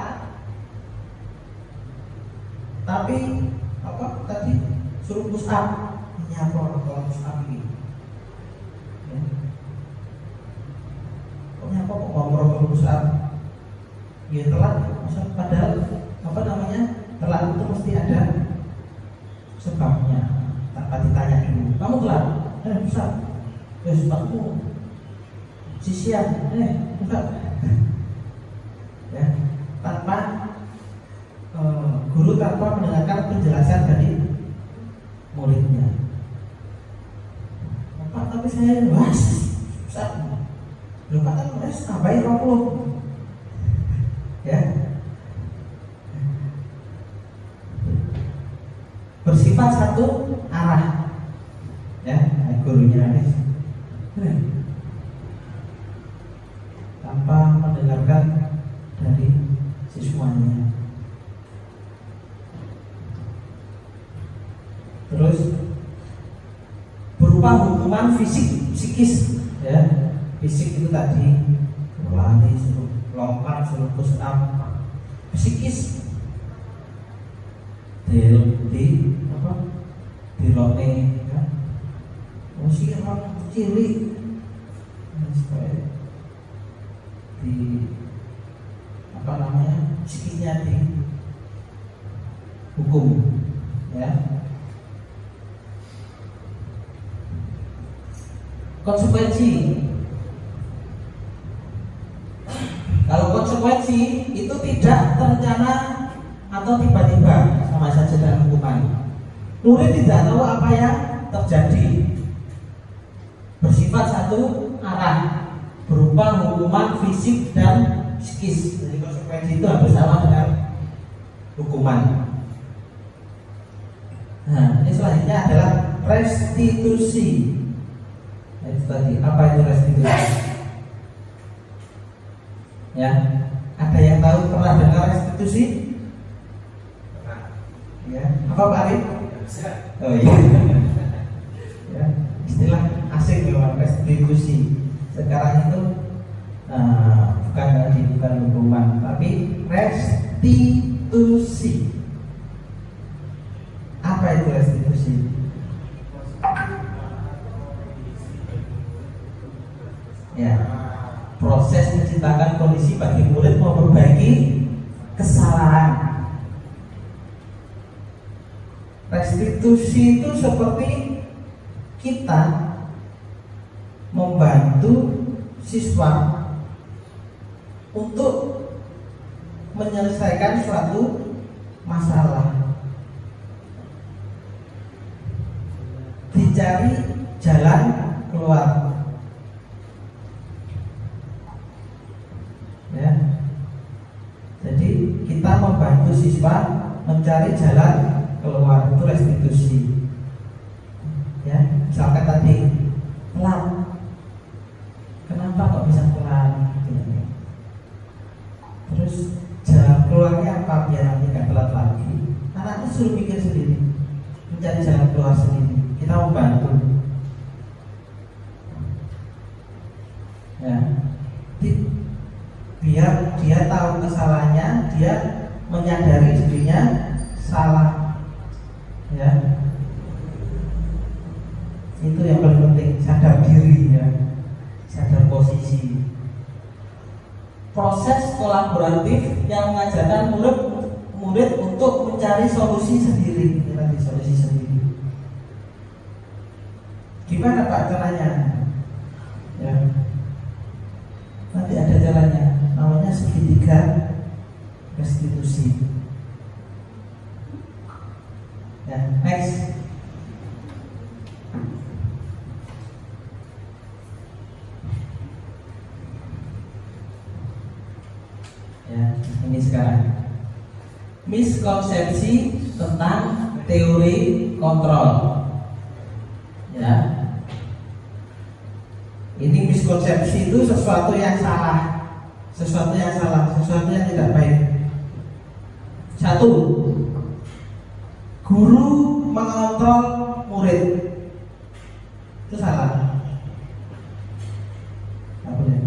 tapi apa tadi suruh push up. Ini apa kalau push up ini? Ya. Pokoknya apa kok ngomong push up? Ya telat, padahal apa namanya telat itu mesti ada sebabnya. Tanpa ditanya dulu, kamu telat? Bisa. Sebabku sisian, bisa. Ya, tanpa guru tanpa mendengarkan penjelasan dari muridnya. Pak, tapi saya luas, bisa. Belum kata nulis, tambahin 20. Ya. Bersifat satu arah. Ya, gurunya didapatkan dari siswanya. Terus berupa hukuman fisik, psikis, ya. Fisik itu tadi lari, suruh lompat, suruh push up. Psikis dilone, kan? Musik orang cilik, supaya di apa namanya psikisnya di hukum, ya. Konsekuensi, kalau konsekuensi itu tidak terencana atau tiba-tiba, sama saja dengan hukuman. Murid tidak tahu apa yang terjadi, bersifat satu arah, berupa hukuman fisik dan psikis. Jadi konsekuensi itu hampir sama dengan hukuman. Nah, ini selanjutnya adalah restitusi. Itu tadi, apa itu restitusi? Ya, ada yang tahu, pernah dengar restitusi? Ya, apa Pak Arif? Oh iya. Ya, istilah asing memang restitusi. Sekarang itu bukan hukuman, tapi restitusi. Apa itu restitusi? Ya, proses menciptakan kondisi bagi murid memperbaiki kesalahan. Restitusi itu seperti kita membantu siswa untuk menyelesaikan suatu masalah, dicari jalan keluar. Ya. Jadi kita membantu siswa mencari jalan keluar, itu restitusi. Ya, misalkan tadi telat, kenapa kok bisa telat? Terus jalan keluarnya apa biar nanti nggak telat lagi? Anaknya suruh mikir sendiri, mencari jalan keluar sendiri. Kita membantu. Ya, biar dia tahu kesalahannya, dia menyadari dirinya salah. Ya, itu yang paling penting, sadar diri, ya, sadar posisi. Proses kolaboratif yang mengajarkan murid untuk mencari solusi sendiri. Ini tadi solusi sendiri. Gimana Pak caranya? Ya, nanti ada caranya, namanya segitiga restitusi. Ya, next. Ya, ini sekarang miskonsepsi tentang teori kontrol. Ya, ini miskonsepsi itu sesuatu yang salah, sesuatu yang tidak baik. Satu, guru mengontrol murid, itu salah. Apa ya?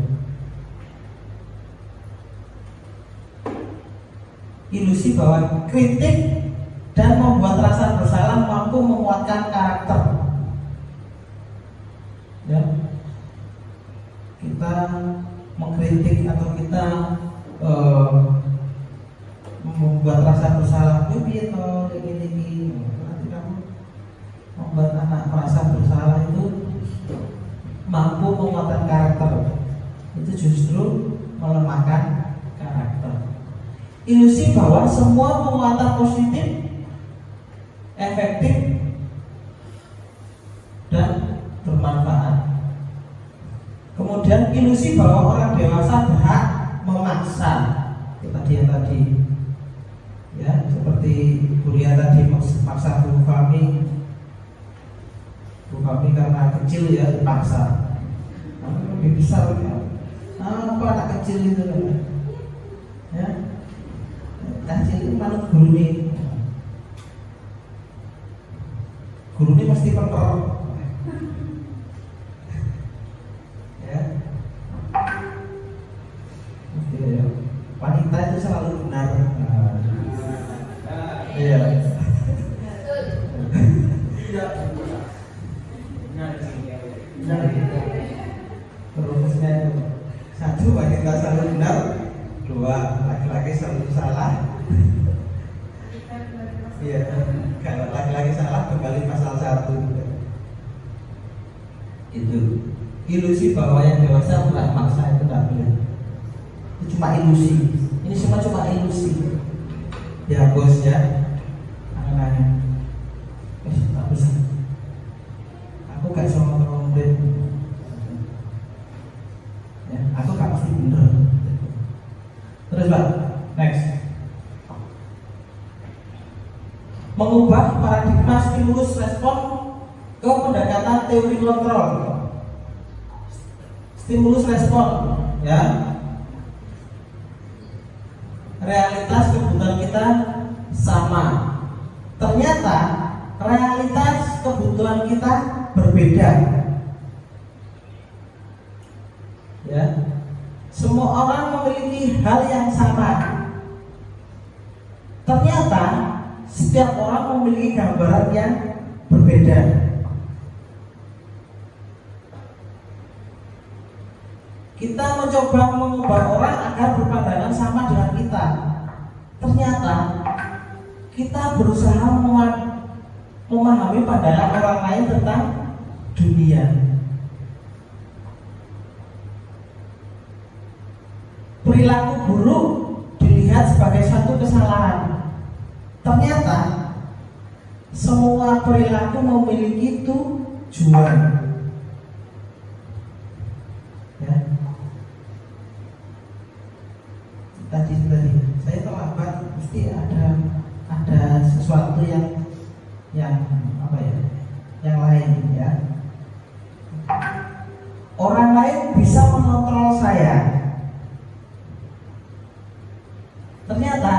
Ilusi bahwa kritik dan membuat rasa bersalah mampu menguatkan karakter. Ya, kita mengkritik atau kita membuat rasa bersalah, ini nanti kamu membuat anak merasa bersalah, itu mampu menguatkan karakter. Itu justru melemahkan karakter. Ilusi bahwa semua penguatan positif, efektif, dan bermanfaat. Kemudian ilusi bahwa orang dewasa berhak memaksa. Itu tadi, ya, seperti kuliah tadi maksa Bu Fahmi karena kecil ya dipaksa, lebih besar ya. apa anak kecil itu kan? Ya, kecil itu manut guru ini mesti pinter. Ya, mesti ya. Wanita itu selalu benar. Iya. Terusnya itu satu, wanita selalu benar. Dua, laki-laki selalu salah. Iya, kalau laki-laki salah kembali pasal 1. Itu ilusi bahwa yang dewasa nggak maksa, itu nggak boleh. Itu cuma ilusi. Ini semua cuma ilusi. Ya bos ya, angan-angan. Tak bisa. Aku gak sama orang murid. Ya, aku gak mesti bener. Terus Pak, next. Mengubah paradigma stimulus respon ke pendekatan teori kontrol. Stimulus respon, ya. Realitas kebutuhan kita sama. Ternyata realitas kebutuhan kita berbeda. Ya. Semua orang memiliki hal yang sama. Ternyata setiap orang memiliki gambaran yang berbeda. Kita mencoba mengubah orang agar berpandangan sama dengan kita. Ternyata kita berusaha memahami pandangan orang lain tentang dunia. Perilaku buruk dilihat sebagai satu kesalahan. Ternyata semua perilaku memiliki tujuan. Ya. Tadi saya terlambat, mesti ada sesuatu yang apa ya? Yang lain ya. Orang lain bisa mengontrol saya. Ternyata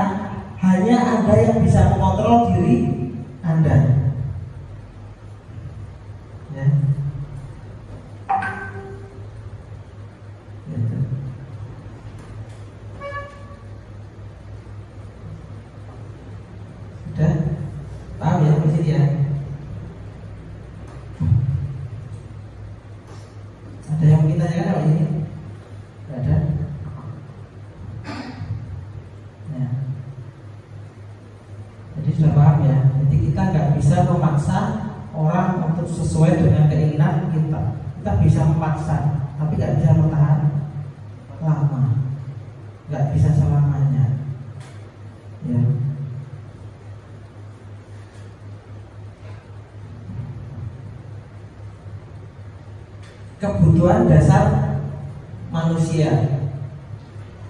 hanya Anda yang bisa mengontrol diri Anda. Ya. Gitu. Sudah? Paham ya di sini ya? Ada yang mau kita tanyakan kalau ini? Tidak ada? Ya. Jadi sudah paham ya. Jadi kita nggak bisa memaksa orang untuk sesuai dengan keinginan kita. Kita bisa memaksa, tapi nggak bisa bertahan lama. Nggak bisa selamanya. Ya. Kebutuhan dasar manusia.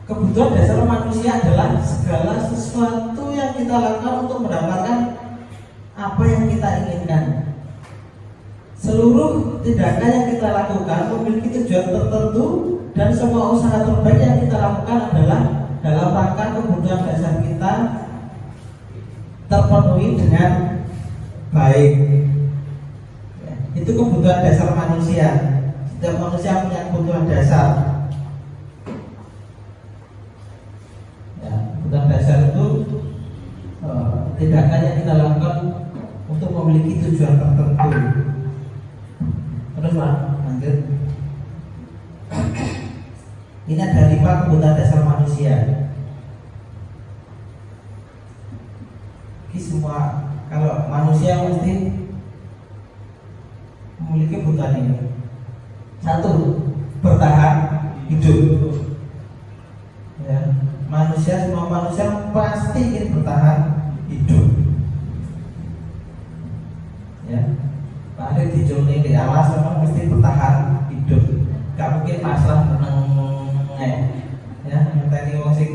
Kebutuhan dasar manusia adalah segala sesuatu yang kita lakukan untuk mendapatkan apa yang kita inginkan. Seluruh tindakan yang kita lakukan memiliki tujuan tertentu, dan semua usaha terbaik yang kita lakukan adalah dalam rangka kebutuhan dasar kita terpenuhi dengan baik. Ya, itu kebutuhan dasar manusia. Setiap manusia punya kebutuhan dasar. Ya, kebutuhan dasar itu tindakan yang kita lakukan untuk memiliki tujuan tertentu. Terus Pak, lanjut. Ini ada 5 kebutuhan dasar manusia. Ini semua, kalau manusia mesti memiliki kebutuhan ini. 1, bertahan hidup. Ya, semua manusia pasti ingin bertahan hidup. Ya, Pak Ari dijolni di alas memang mesti bertahan hidup. Gak mungkin masalah meneng ya, tadi wong sing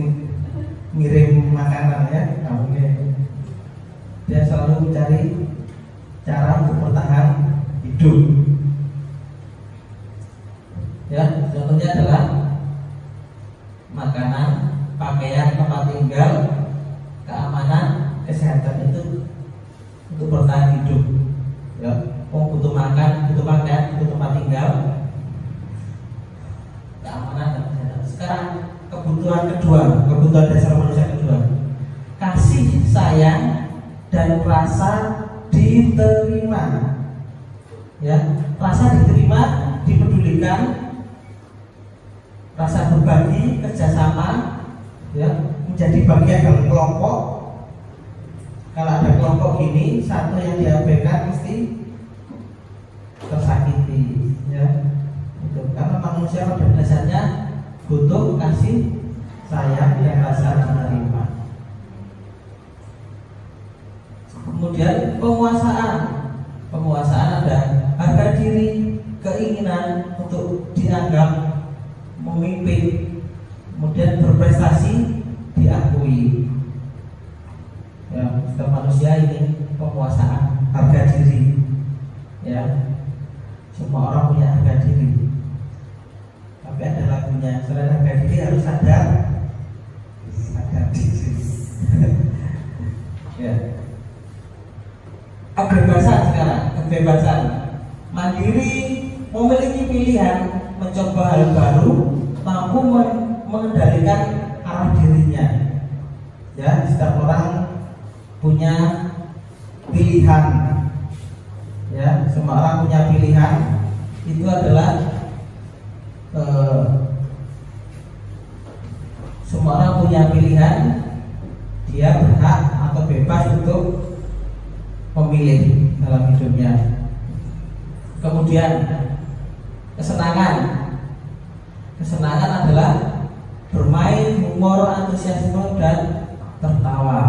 ngirim makanan ya, gak mungkin. Dia selalu mencari cara untuk bertahan hidup. Ya, contohnya adalah kebutuhan kedua, kebutuhan dasar manusia kedua. Kasih sayang dan rasa diterima. Ya, rasa diterima, dipedulikan, rasa berbagi, kerjasama, ya, menjadi bagian dalam kelompok. Kalau ada kelompok gini, satu yang diabaikan mesti tersakiti, ya. Itu karena manusia pada dasarnya butuh kasih sayang dan rasa diterima. Kemudian penguasaan ada harga diri, keinginan untuk dianggap memimpin, kemudian berprestasi, diakui. Ya, setiap manusia ini penguasaan harga diri. Ya, semua orang punya harga diri. Tapi ada lagunya, selain harga diri harus sadar diri. Ya. Kebebasan, mandiri, memiliki pilihan, mencoba hal baru, mampu mengendalikan arah dirinya. Ya, setiap orang punya pilihan. Ya, semua orang punya pilihan. Itu adalah semua orang punya pilihan. Dia berhak atau bebas untuk memilih dalam hidupnya. Kemudian kesenangan adalah bermain, humor, antusiasme dan tertawa.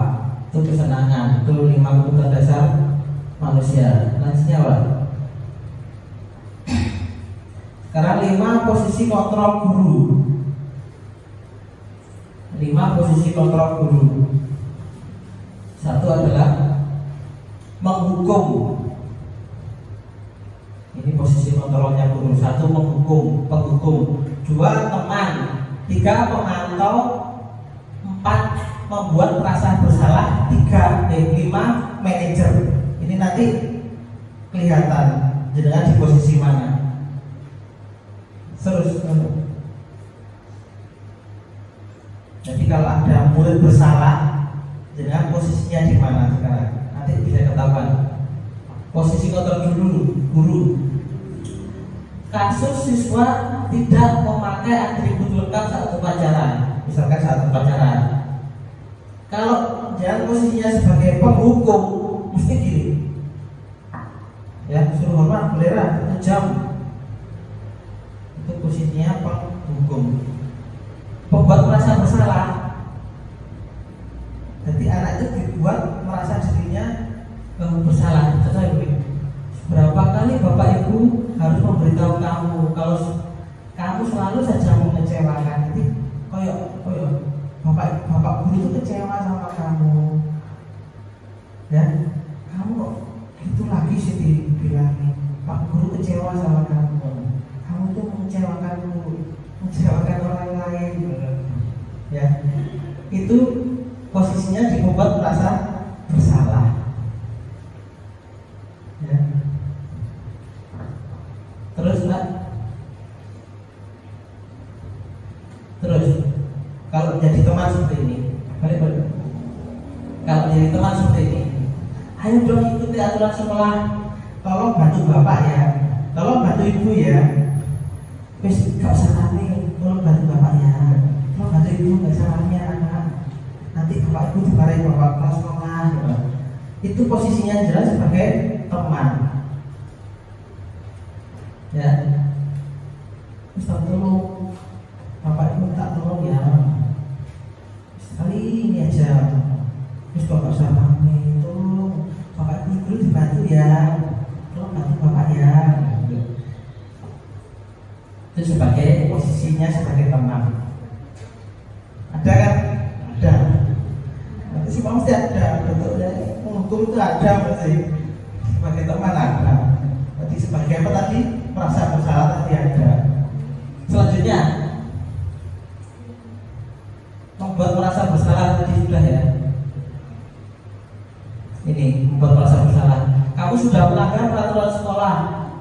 Itu kesenangan. Itu 5 kebutuhan dasar manusia. Lanjutnya apa? Sekarang 5 posisi kontrol guru. 5 posisi kontrol guru. Satu adalah menghukum. Ini posisi kontrolnya guru. 1 menghukum, penghukum. 2 teman. 3 memantau. 4 membuat perasaan bersalah. 5 manajer. Ini nanti kelihatan jenengan di posisi mana. Terus, jadi kalau ada murid bersalah, jenengan posisinya di mana sekarang? Nanti bisa ketahuan. Posisi kontrol guru. Kasus siswa tidak memakai atribut lengkap saat upacara, misalkan saat upacara. Kalau jangan posisinya sebagai penghukum, mesti gini. Ya, suruh hormat, bendera, 1 jam. Itu posisinya penghukum. Pembuat merasa bersalah. Jadi anak itu dibuat merasa dirinya bersalah. Contohnya begini, berapa kali bapak ibu harus memberitahu kamu kalau kamu selalu saja mengecewakan. Jadi koyok bapak guru itu kecewa sama kamu. Ya, kamu kok gitu lagi sih dibilangin. Pak guru kecewa sama kamu. Kamu tuh mengecewakan orang lain. Ya, itu posisinya dibuat merasa bersalah. Ya. Terus Mbak, kalau jadi teman seperti ini, balik. Kalau jadi teman seperti ini, ayo dong ikuti aturan sekolah. Tolong bantu bapak ya, tolong bantu ibu ya. Wis gak usah rame, tolong bantu bapak ya, tolong bantu ibu, gak usah rame anak. Nanti bapak ibu dimarahin bapak kelas sekolah. Itu posisinya jelas sebagai teman. Ya, Ustaz tolong, bapak ibu tak tolong ya, sekali ini aja. Terus bapak usah rame, tolong bapak ibu dulu dibantu ya, tolong bantu bapak ya. Itu sebagai posisinya sebagai teman. Ada kan? Ada. Nanti sih mesti ada. Bentuknya menghukum itu ada berarti. Sebagai teman ada. Jadi sebagai apa tadi? Merasa bersalah tadi ada. Selanjutnya membuat merasa bersalah tadi sudah ya. Ini membuat merasa bersalah. Kamu sudah melanggar peraturan sekolah.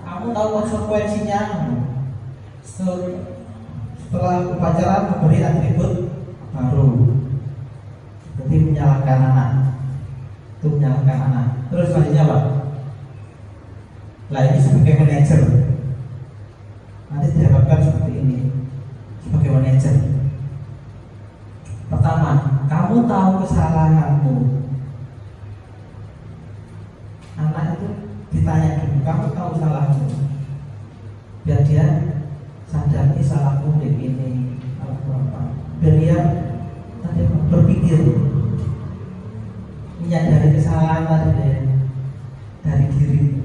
Kamu tahu konsekuensinya. Setelah upacara memberi atribut baru. Jadi menyalahkan anak, itu menyalahkan anak. Terus selanjutnya Pak, lah ini sebagai manajer, nanti diharapkan seperti ini sebagai manajer. Pertama, kamu tahu kesalahanmu. Anak itu ditanya dulu, kamu tahu salahmu, biar dia sadar ini salahku ini, biar dia nanti berpikir, menyadari kesalahan tadi dari diri.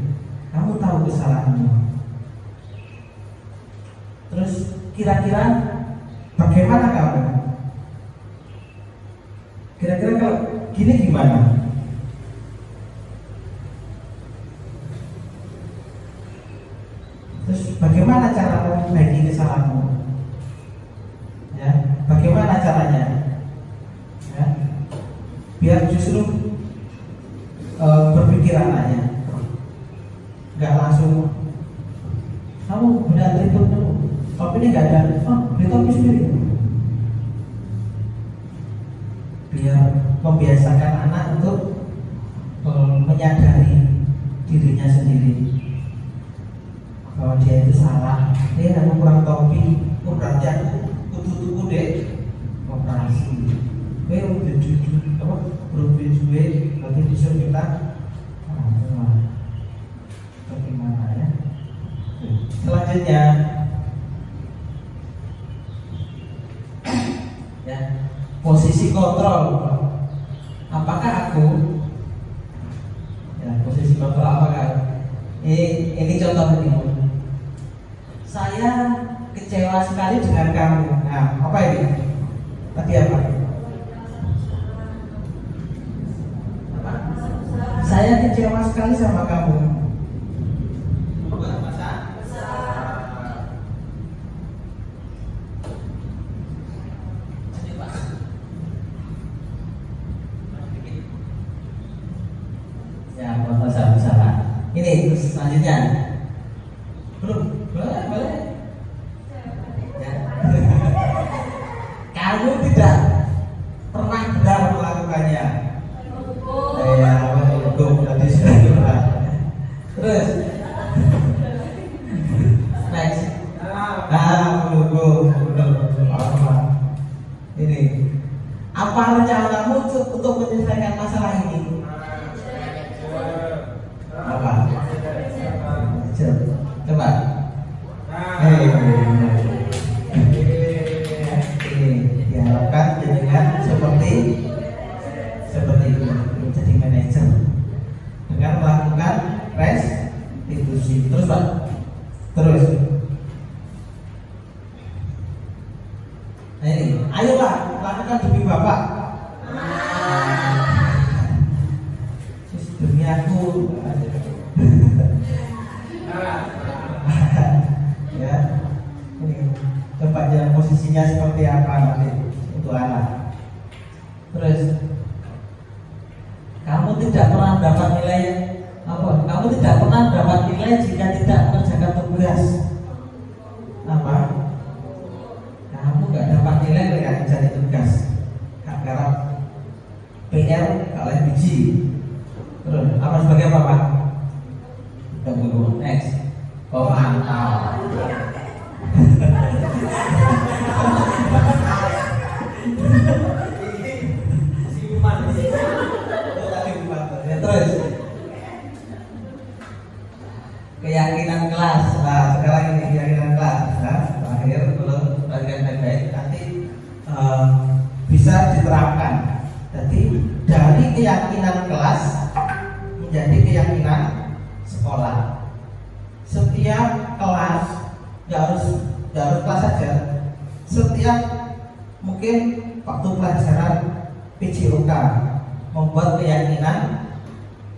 Kamu tahu kesalahanmu. Terus kira-kira bagaimana kamu? Kira-kira kalau gini gimana? Terus bagaimana cara memperbaiki kesalahanmu? Ya, bagaimana caranya? Ya, biar justru berpikir anaknya, nggak langsung kamu benar itu topinya nggak ada, beli topi sendiri. Biar membiasakan anak untuk menyadari dirinya sendiri bahwa dia itu salah. Aku kurang topi, aku berarti aku tutup deh operasi. Udah jujur, berubah juga, berarti bisa kita bagaimana ya? Selanjutnya, ya, posisi kontrol. Apakah aku, ya, posisi kontrol apakah? Ini contoh ini. Saya kecewa sekali dengan kamu. Nah, apa ini? Tadi apa? Saya kecewa sekali sama kamu. Ya, kalau salah. Ini terus selanjutnya. Belum, boleh. Ya. Kamu tidak pernah benar melakukannya. Ya, berarti sudah benar. Terus, next. Belum. Ini. Apa rencanamu untuk menyelesaikan masalah ini? Apa? Coba. Ini diharapkan dengan seperti ini, menjadi manajer dengan melakukan restitusi. Terus Pak, terus. Nah ini, ayo Pak, lakukan demi Bapak. Demi aku. Ya, ini coba jalan posisinya seperti apa nanti untuk anak. Terus, kamu tidak pernah dapat nilai apa? Kamu tidak pernah dapat nilai jika tidak mengerjakan tugas. Apa? Kamu nggak dapat nilai ketika mencari tugas. Karena PR kalah biji. Terus, apa sebagai apa Pak? Tunggu, next. Oh mantap. Terus keyakinan kelas. Nah sekarang ini keyakinan kelas. Nah terakhir belum bagian baik-baik nanti bisa diterapkan. Jadi dari keyakinan kelas menjadi keyakinan sekolah. Setiap kelas, nggak harus kelas saja. Setiap mungkin waktu pelajaran PJOK membuat keyakinan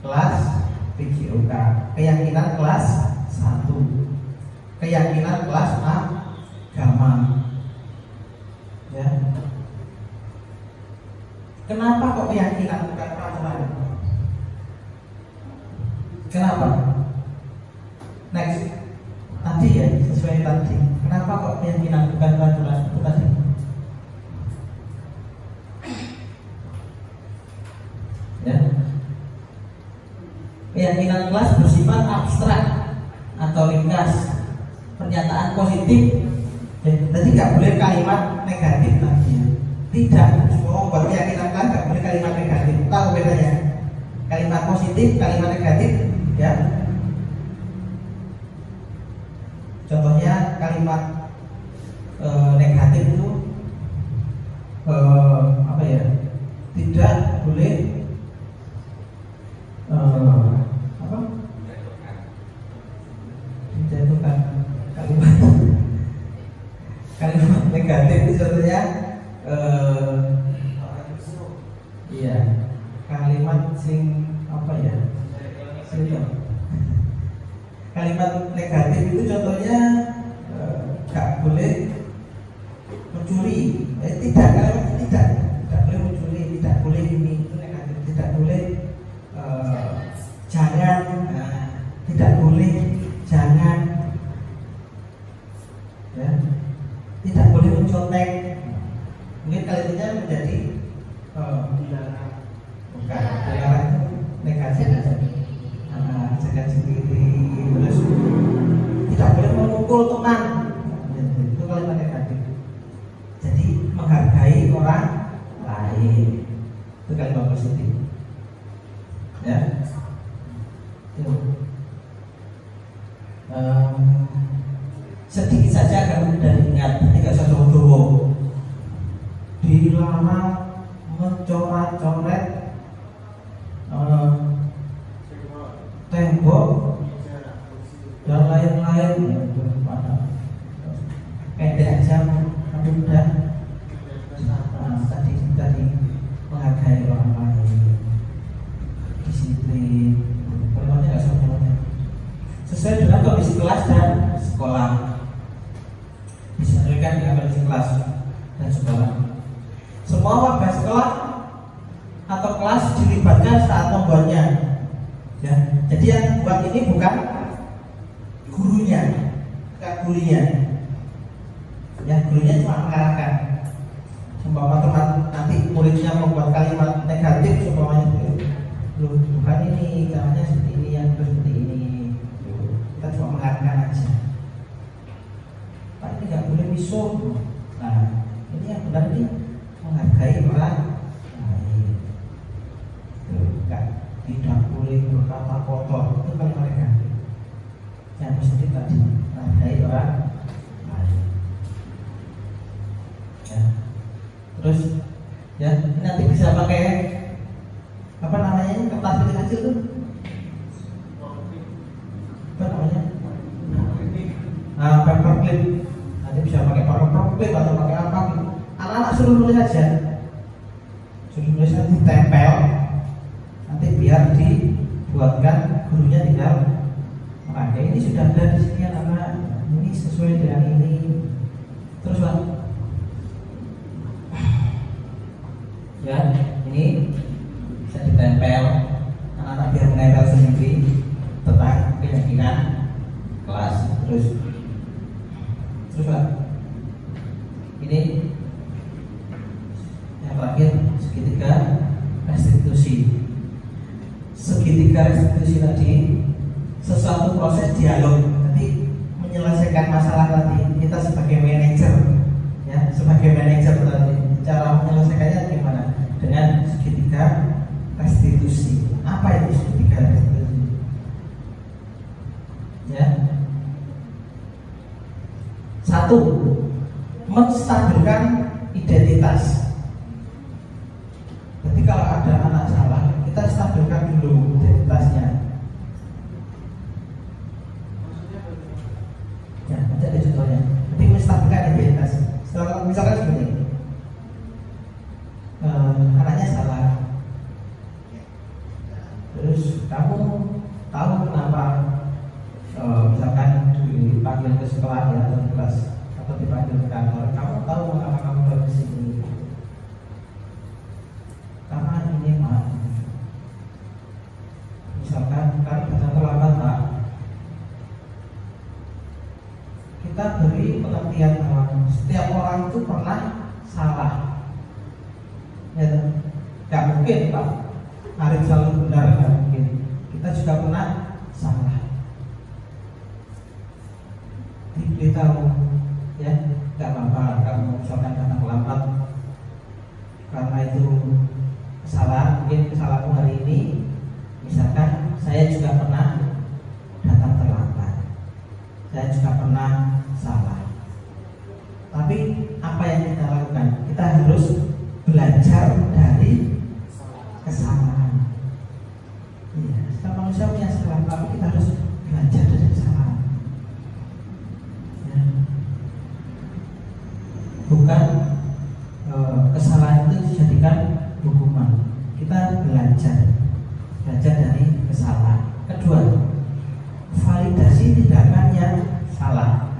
kelas PJOK, keyakinan kelas 1, keyakinan kelas agama. Ya. Kenapa kok keyakinan bukan peraturan? Kenapa? Next, tadi ya sesuai tadi. Kenapa kok keyakinan bukan peraturan itu tadi? keyakinan kelas bersifat abstrak atau ringkas. Pernyataan positif, jadi nggak boleh kalimat negatif lagi. Tidak, semua membuat keyakinan kelas nggak boleh kalimat negatif. Tahu bedanya? Kalimat positif, kalimat negatif, ya. Contohnya kalimat negatif itu apa ya? Tidak boleh apa? Dijatuhkan kalimat negatif itu contohnya iya kalimat sing apa ya? Kalimat negatif itu contohnya gak boleh mencuri, tidak boleh mencuri, tidak boleh ini, itu negatif, tidak boleh jangan, tidak boleh jangan, ya, tidak boleh mencontek. Mungkin kalimatnya menjadi dilarang, bukan dilarang itu negatif, jaga sendiri, terus tidak boleh memukul teman, itu kalimat negatif. Jadi menghargai orang lain, itu kalimat positif, ya. Sedikit saja agar mudah diingat, tidak usah jauh-jauh. Dilarang mencoret-coret tembok dan lain-lain. Pendek aja, tapi mudah. Tadi menghargai orang lain, disiplin, pokoknya nggak semuanya sesuai dengan kondisi kelas dan sekolah, disesuaikan dengan kondisi kelas dan sekolah. Semua warga sekolah atau kelas dilibatkan saat membuatnya, ya. Jadi yang buat ini bukan gurunya, ya, gurunya cuma mengarahkan. Umpama teman nanti muridnya membuat kalimat negatif, umpamanya lu bukan ini, caranya seperti ini, yang seperti ini. Kita cuma mengarahkan aja. Pak, ini nggak boleh misuh. Nah, ini yang benar ini menghargai orang lain. Tidak boleh berkata kotor, itu kalimat negatif. Yang positif tadi menghargai orang lain. Ya. Terus ya nanti bisa pakai apa namanya, kertas kecil tuh, apa namanya, paper clip. Nanti bisa pakai paper clip atau pakai apa gitu. Anak-anak suruh nulis aja, suruh nulis nanti tempel, nanti biar dibuatkan, gurunya tinggal memakai. Ini sudah ada di sini anak, ini sesuai dengan ini. Terus Pak, ya, ini bisa ditempel, anak-anak biar menempel sendiri tentang keyakinan kelas. Terus Pak, ini yang terakhir segitiga restitusi. Segitiga restitusi tadi sesuatu proses dialog, nanti menyelesaikan masalah tadi. Kita sebagai manajer, ya, sebagai manajer tadi, cara menyelesaikannya gimana? Dengan segitiga restitusi. Apa itu segitiga restitusi? Ya. Satu, menstabilkan identitas. Jadi kalau ada anak salah, kita stabilkan dulu identitasnya. Ya, nanti ada contohnya. Jadi menstabilkan identitas. Setelah misalkan seperti ini. Anaknya salah, terus kamu tahu kenapa misalkan dipanggil ke sekolah ya, atau di kelas, atau dipanggil ke kantor, kamu tahu kenapa kamu baru ke sini? Karena ini Pak, misalkan kan kita terlambat Pak, kita beri pengertian bahwa setiap orang itu pernah salah. Ya, nggak mungkin Pak Arif selalu benar, nggak mungkin. kita juga pernah salah. Diberitahu, ya, nggak apa-apa kamu misalkan datang lambat karena itu kesalahan, mungkin kesalahanmu hari ini. Misalkan saya juga pernah datang terlambat, saya juga pernah salah. Tapi apa yang kita lakukan? Kita harus belajar dari kesalahan. Iya, setiap manusia punya kesalahan, tapi kita harus belajar dari kesalahan. Ya. Bukan kesalahan itu dijadikan hukuman. Kita belajar dari kesalahan. Kedua, validasi tindakan yang salah.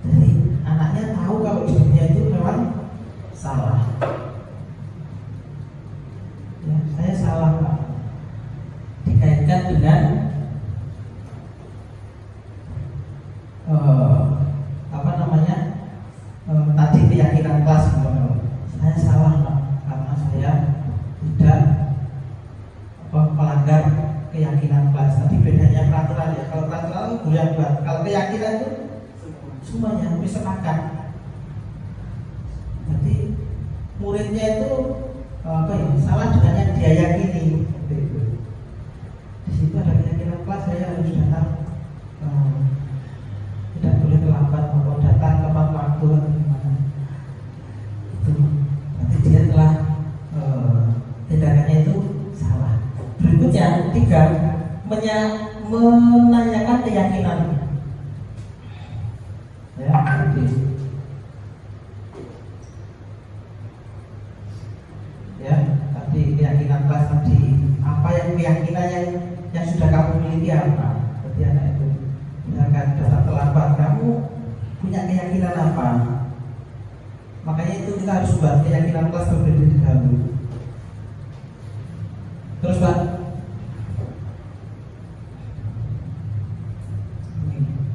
Jadi anaknya tahu kalau dirinya itu memang salah. Ya, saya salah Pak. Dikaitkan dengan tadi keyakinan kelas. Saya salah Pak, karena saya tidak melanggar keyakinan kelas. Tapi bedanya peraturan ya. Kalau peraturan itu guru yang buat. Kalau keyakinan itu semuanya sepakat. Jadi muridnya itu salah dengan yang dia yakini. Di situ ada keyakinan kelas, saya harus datang, tidak boleh terlambat, mau datang tepat waktu atau gimana. Itu nanti dia telah tindakannya itu salah. Berikutnya, 3, menanyakan keyakinan. Ya, oke. Ya, tadi keyakinan kelas tadi, apa yang keyakinan yang sudah kamu miliki apa? Berarti anak itu, misalkan datang terlambat, kamu punya keyakinan apa? Makanya itu kita harus buat keyakinan kelas terlebih dahulu. Terus Pak,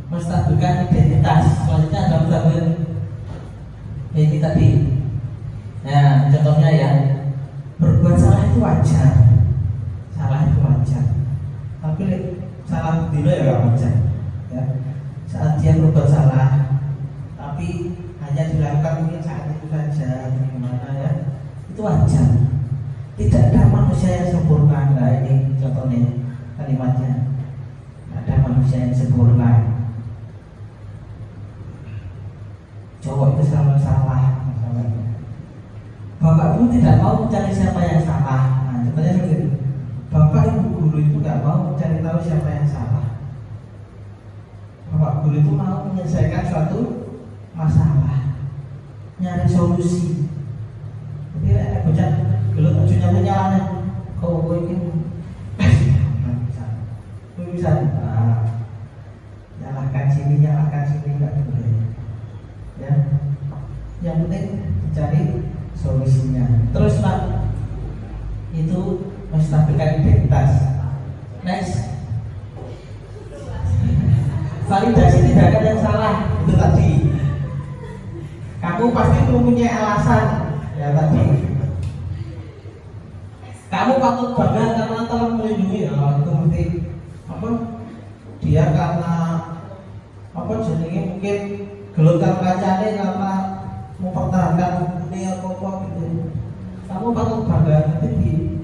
menstabilkan identitas. Selanjutnya ada menstabilkan ini tadi. Nah, contohnya ya, berbuat salah itu wajar. Salah itu wajar. Tapi salah dulu ya gak wajar. Ya. Saat dia berbuat salah, tapi hanya dilakukan mungkin saat itu saja, gimana ya, itu wajar. Tidak ada manusia yang sempurna. Nah, ini contohnya kalimatnya. Ada manusia yang sempurna. Cowok itu selalu salah masalahnya. Bapak ibu tidak mau mencari siapa yang salah. Nah, contohnya seperti itu. Bapak ibu guru itu tidak mau mencari tahu siapa yang salah. Bapak guru itu mau menyelesaikan suatu masalah, nyari solusi. Jadi ada bocah gelut ujungnya menyalahnya. Kau ini bisa nyalahkan sini nggak boleh. Ya, yang penting dicari solusinya. Terus Pak, itu menstabilkan identitas. Next, validasi tindakan yang salah. Itu tadi, kamu pasti mempunyai alasan. Ya tadi, kamu patut bangga karena telah melindungi. Ya, itu mesti apa? Dia karena apa? Jadi mungkin gelokan kacanya karena mempertahankan dunia apa gitu. Kamu patut bangga, nanti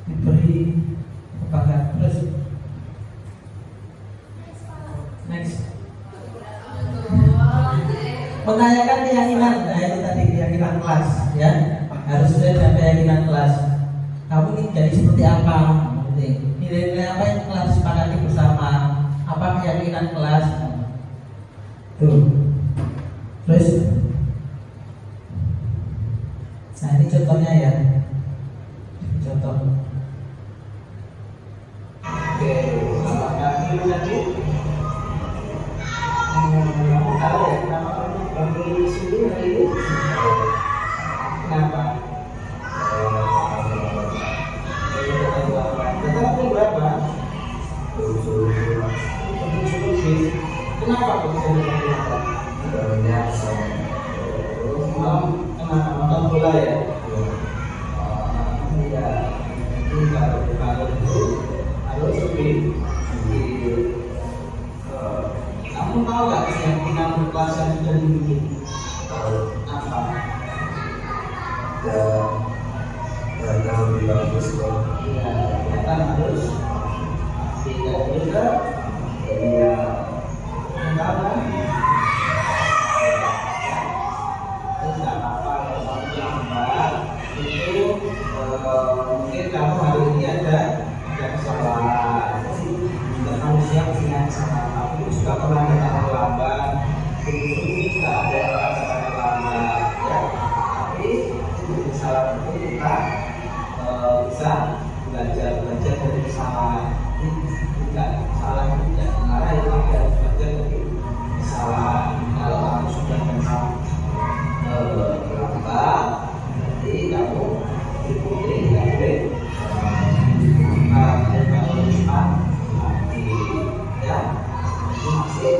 diberi kebanggaan. Terus next, menanyakan keyakinan. Nah itu tadi keyakinan kelas ya, harus sesuai dengan keyakinan kelas. Kamu ingin jadi seperti apa? Nilai-nilai apa yang telah disepakati bersama? Apa keyakinan kelas? Tuh. Terus, nah ini contohnya ya, contoh. Oke, apakah ini tadi? Kamu tahu ya, kenapa kamu bangun di sini hari ini? Kenapa? Datang pukul berapa? Kenapa kok bisa berapa? Malam kenapa nonton bola ya? Iya, ini kalau Kamu tahu nggak keyakinan berkelas yang sudah dimiliki? Apa? Ya, lebih bagus kok. Iya, kelihatan harus tidak juga. Iya. Enggak kan? Terus nggak apa-apa kalau kamu terlambat itu mungkin kamu hari ini ada kesalahan. Jika kamu siap dengan kesalahan kamu juga pernah datang terlambat. Begitu tidak ada yang terlambat, ya. Tapi kesalahan itu kita bisa belajar dari kesalahan. Tidak salah tidak karena itu harus belajar dari kesalahan. Kalau kamu sudah kenal terlambat, jadi kamu ikuti tidak boleh kalau cepat mati, ya. Ini masih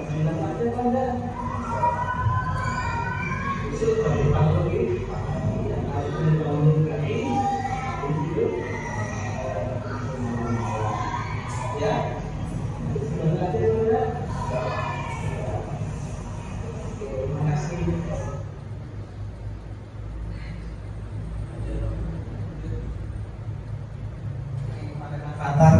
bilang aja pada itu bagi lagi yang harus dibangun lagi untuk ya sebentar aja udah. Terima kasih. Qatar.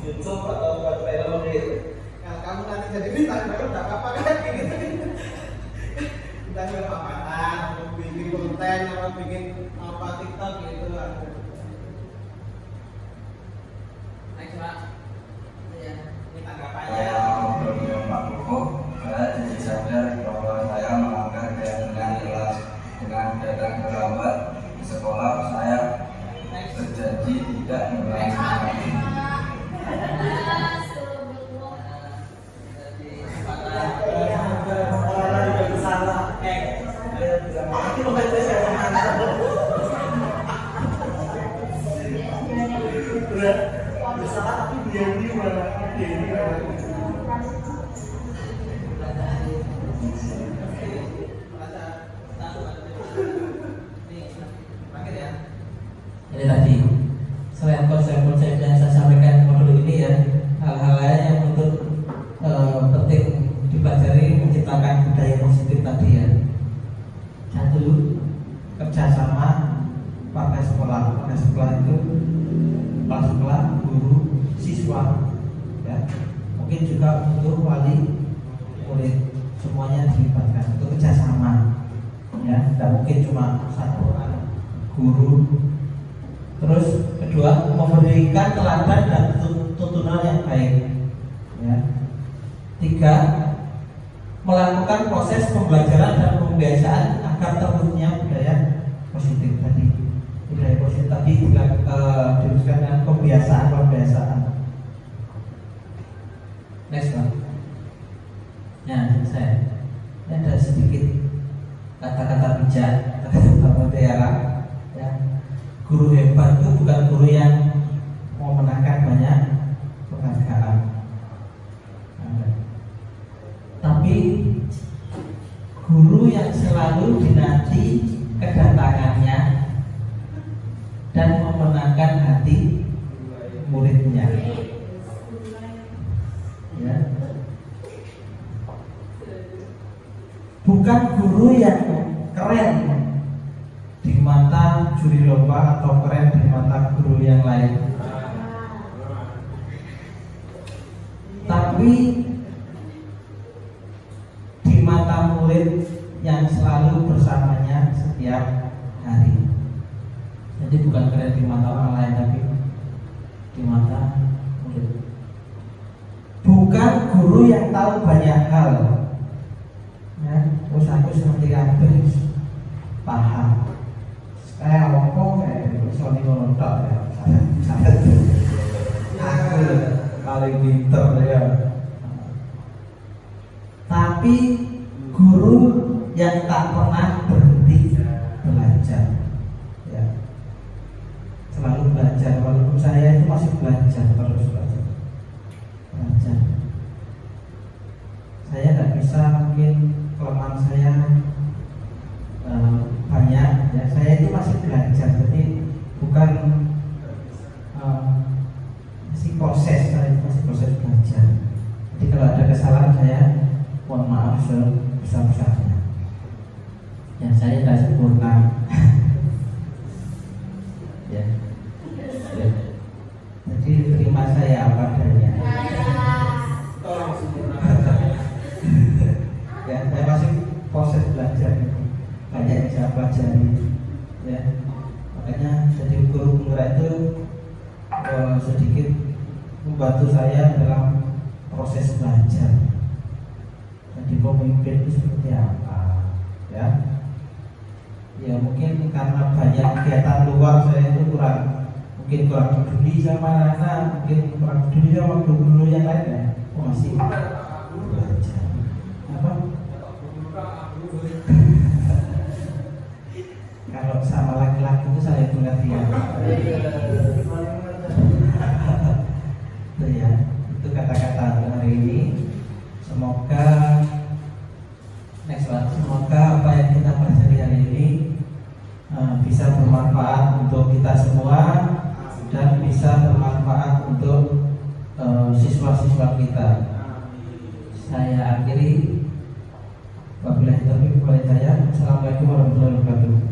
YouTube atau buat film gitu. Nah, kamu nanti jadi bintang film nggak apa-apa kan? Kita nggak apa-apa, bikin konten atau bikin apa TikTok gitu. Next Pak, ya ini tanggapannya. budaya positif tadi ya. Satu, kerjasama pakai sekolah. Pakai sekolah itu kepala sekolah, guru, siswa, ya. Mungkin juga untuk wali murid, semuanya dilibatkan untuk kerjasama, ya. Tidak mungkin cuma satu orang guru. Terus kedua, memberikan teladan dan tuntunan yang baik, ya. Tiga, melakukan proses pembelajaran dan pembiasaan agar terwujudnya budaya positif tadi. Budaya positif tadi dirumuskan dengan pembiasaan. Next one. Nah, selesai. Ini ada sedikit kata-kata bijak, kata-kata mutiara. Ya. Guru hebat itu bukan guru yang mau menangkan banyak penghargaan, tapi guru yang selalu dinanti kedatangannya dan memenangkan hati muridnya. Ya. Bukan guru yang keren di mata juri lomba atau keren di mata guru yang lain, tapi di mata murid yang selalu bersamanya setiap hari. Jadi bukan keren di mata orang lain, tapi di mata murid. Bukan guru yang tahu banyak hal, ya. Terus aku seperti hampir paham. Kayak apa kayak Sony Monodok ya. Aku paling pinter ya. Tapi guru yang tak pernah berhenti belajar, ya. Selalu belajar, walaupun saya itu masih belajar terus belajar. Saya nggak bisa, mungkin kelemahan saya banyak, ya. Saya itu masih belajar, jadi bukan masih proses, saya itu masih proses belajar. Jadi kalau ada kesalahan saya mohon maaf sebesar-besarnya. Ya, saya tidak sempurna. Ya. Ya. Jadi terima saya apa adanya. Ya, saya masih proses belajar, banyak yang saya pelajari, ya. Makanya jadi guru penggerak itu sedikit membantu saya dalam proses belajar. Jadi pemimpin itu seperti apa, ya? Ya mungkin karena banyak kegiatan luar saya itu kurang peduli sama anak, mungkin kurang peduli sama guru yang lain, ya. Masih belajar. Apa? Kalau sama laki-laki itu saling pengertian. Itu ya, itu kata-kata hari ini. Semoga apa yang kita pelajari hari ini bisa bermanfaat untuk kita semua dan bisa bermanfaat untuk siswa-siswa kita. Saya akhiri. Wabillahi taufiq wal hidayah. Assalamualaikum warahmatullahi wabarakatuh.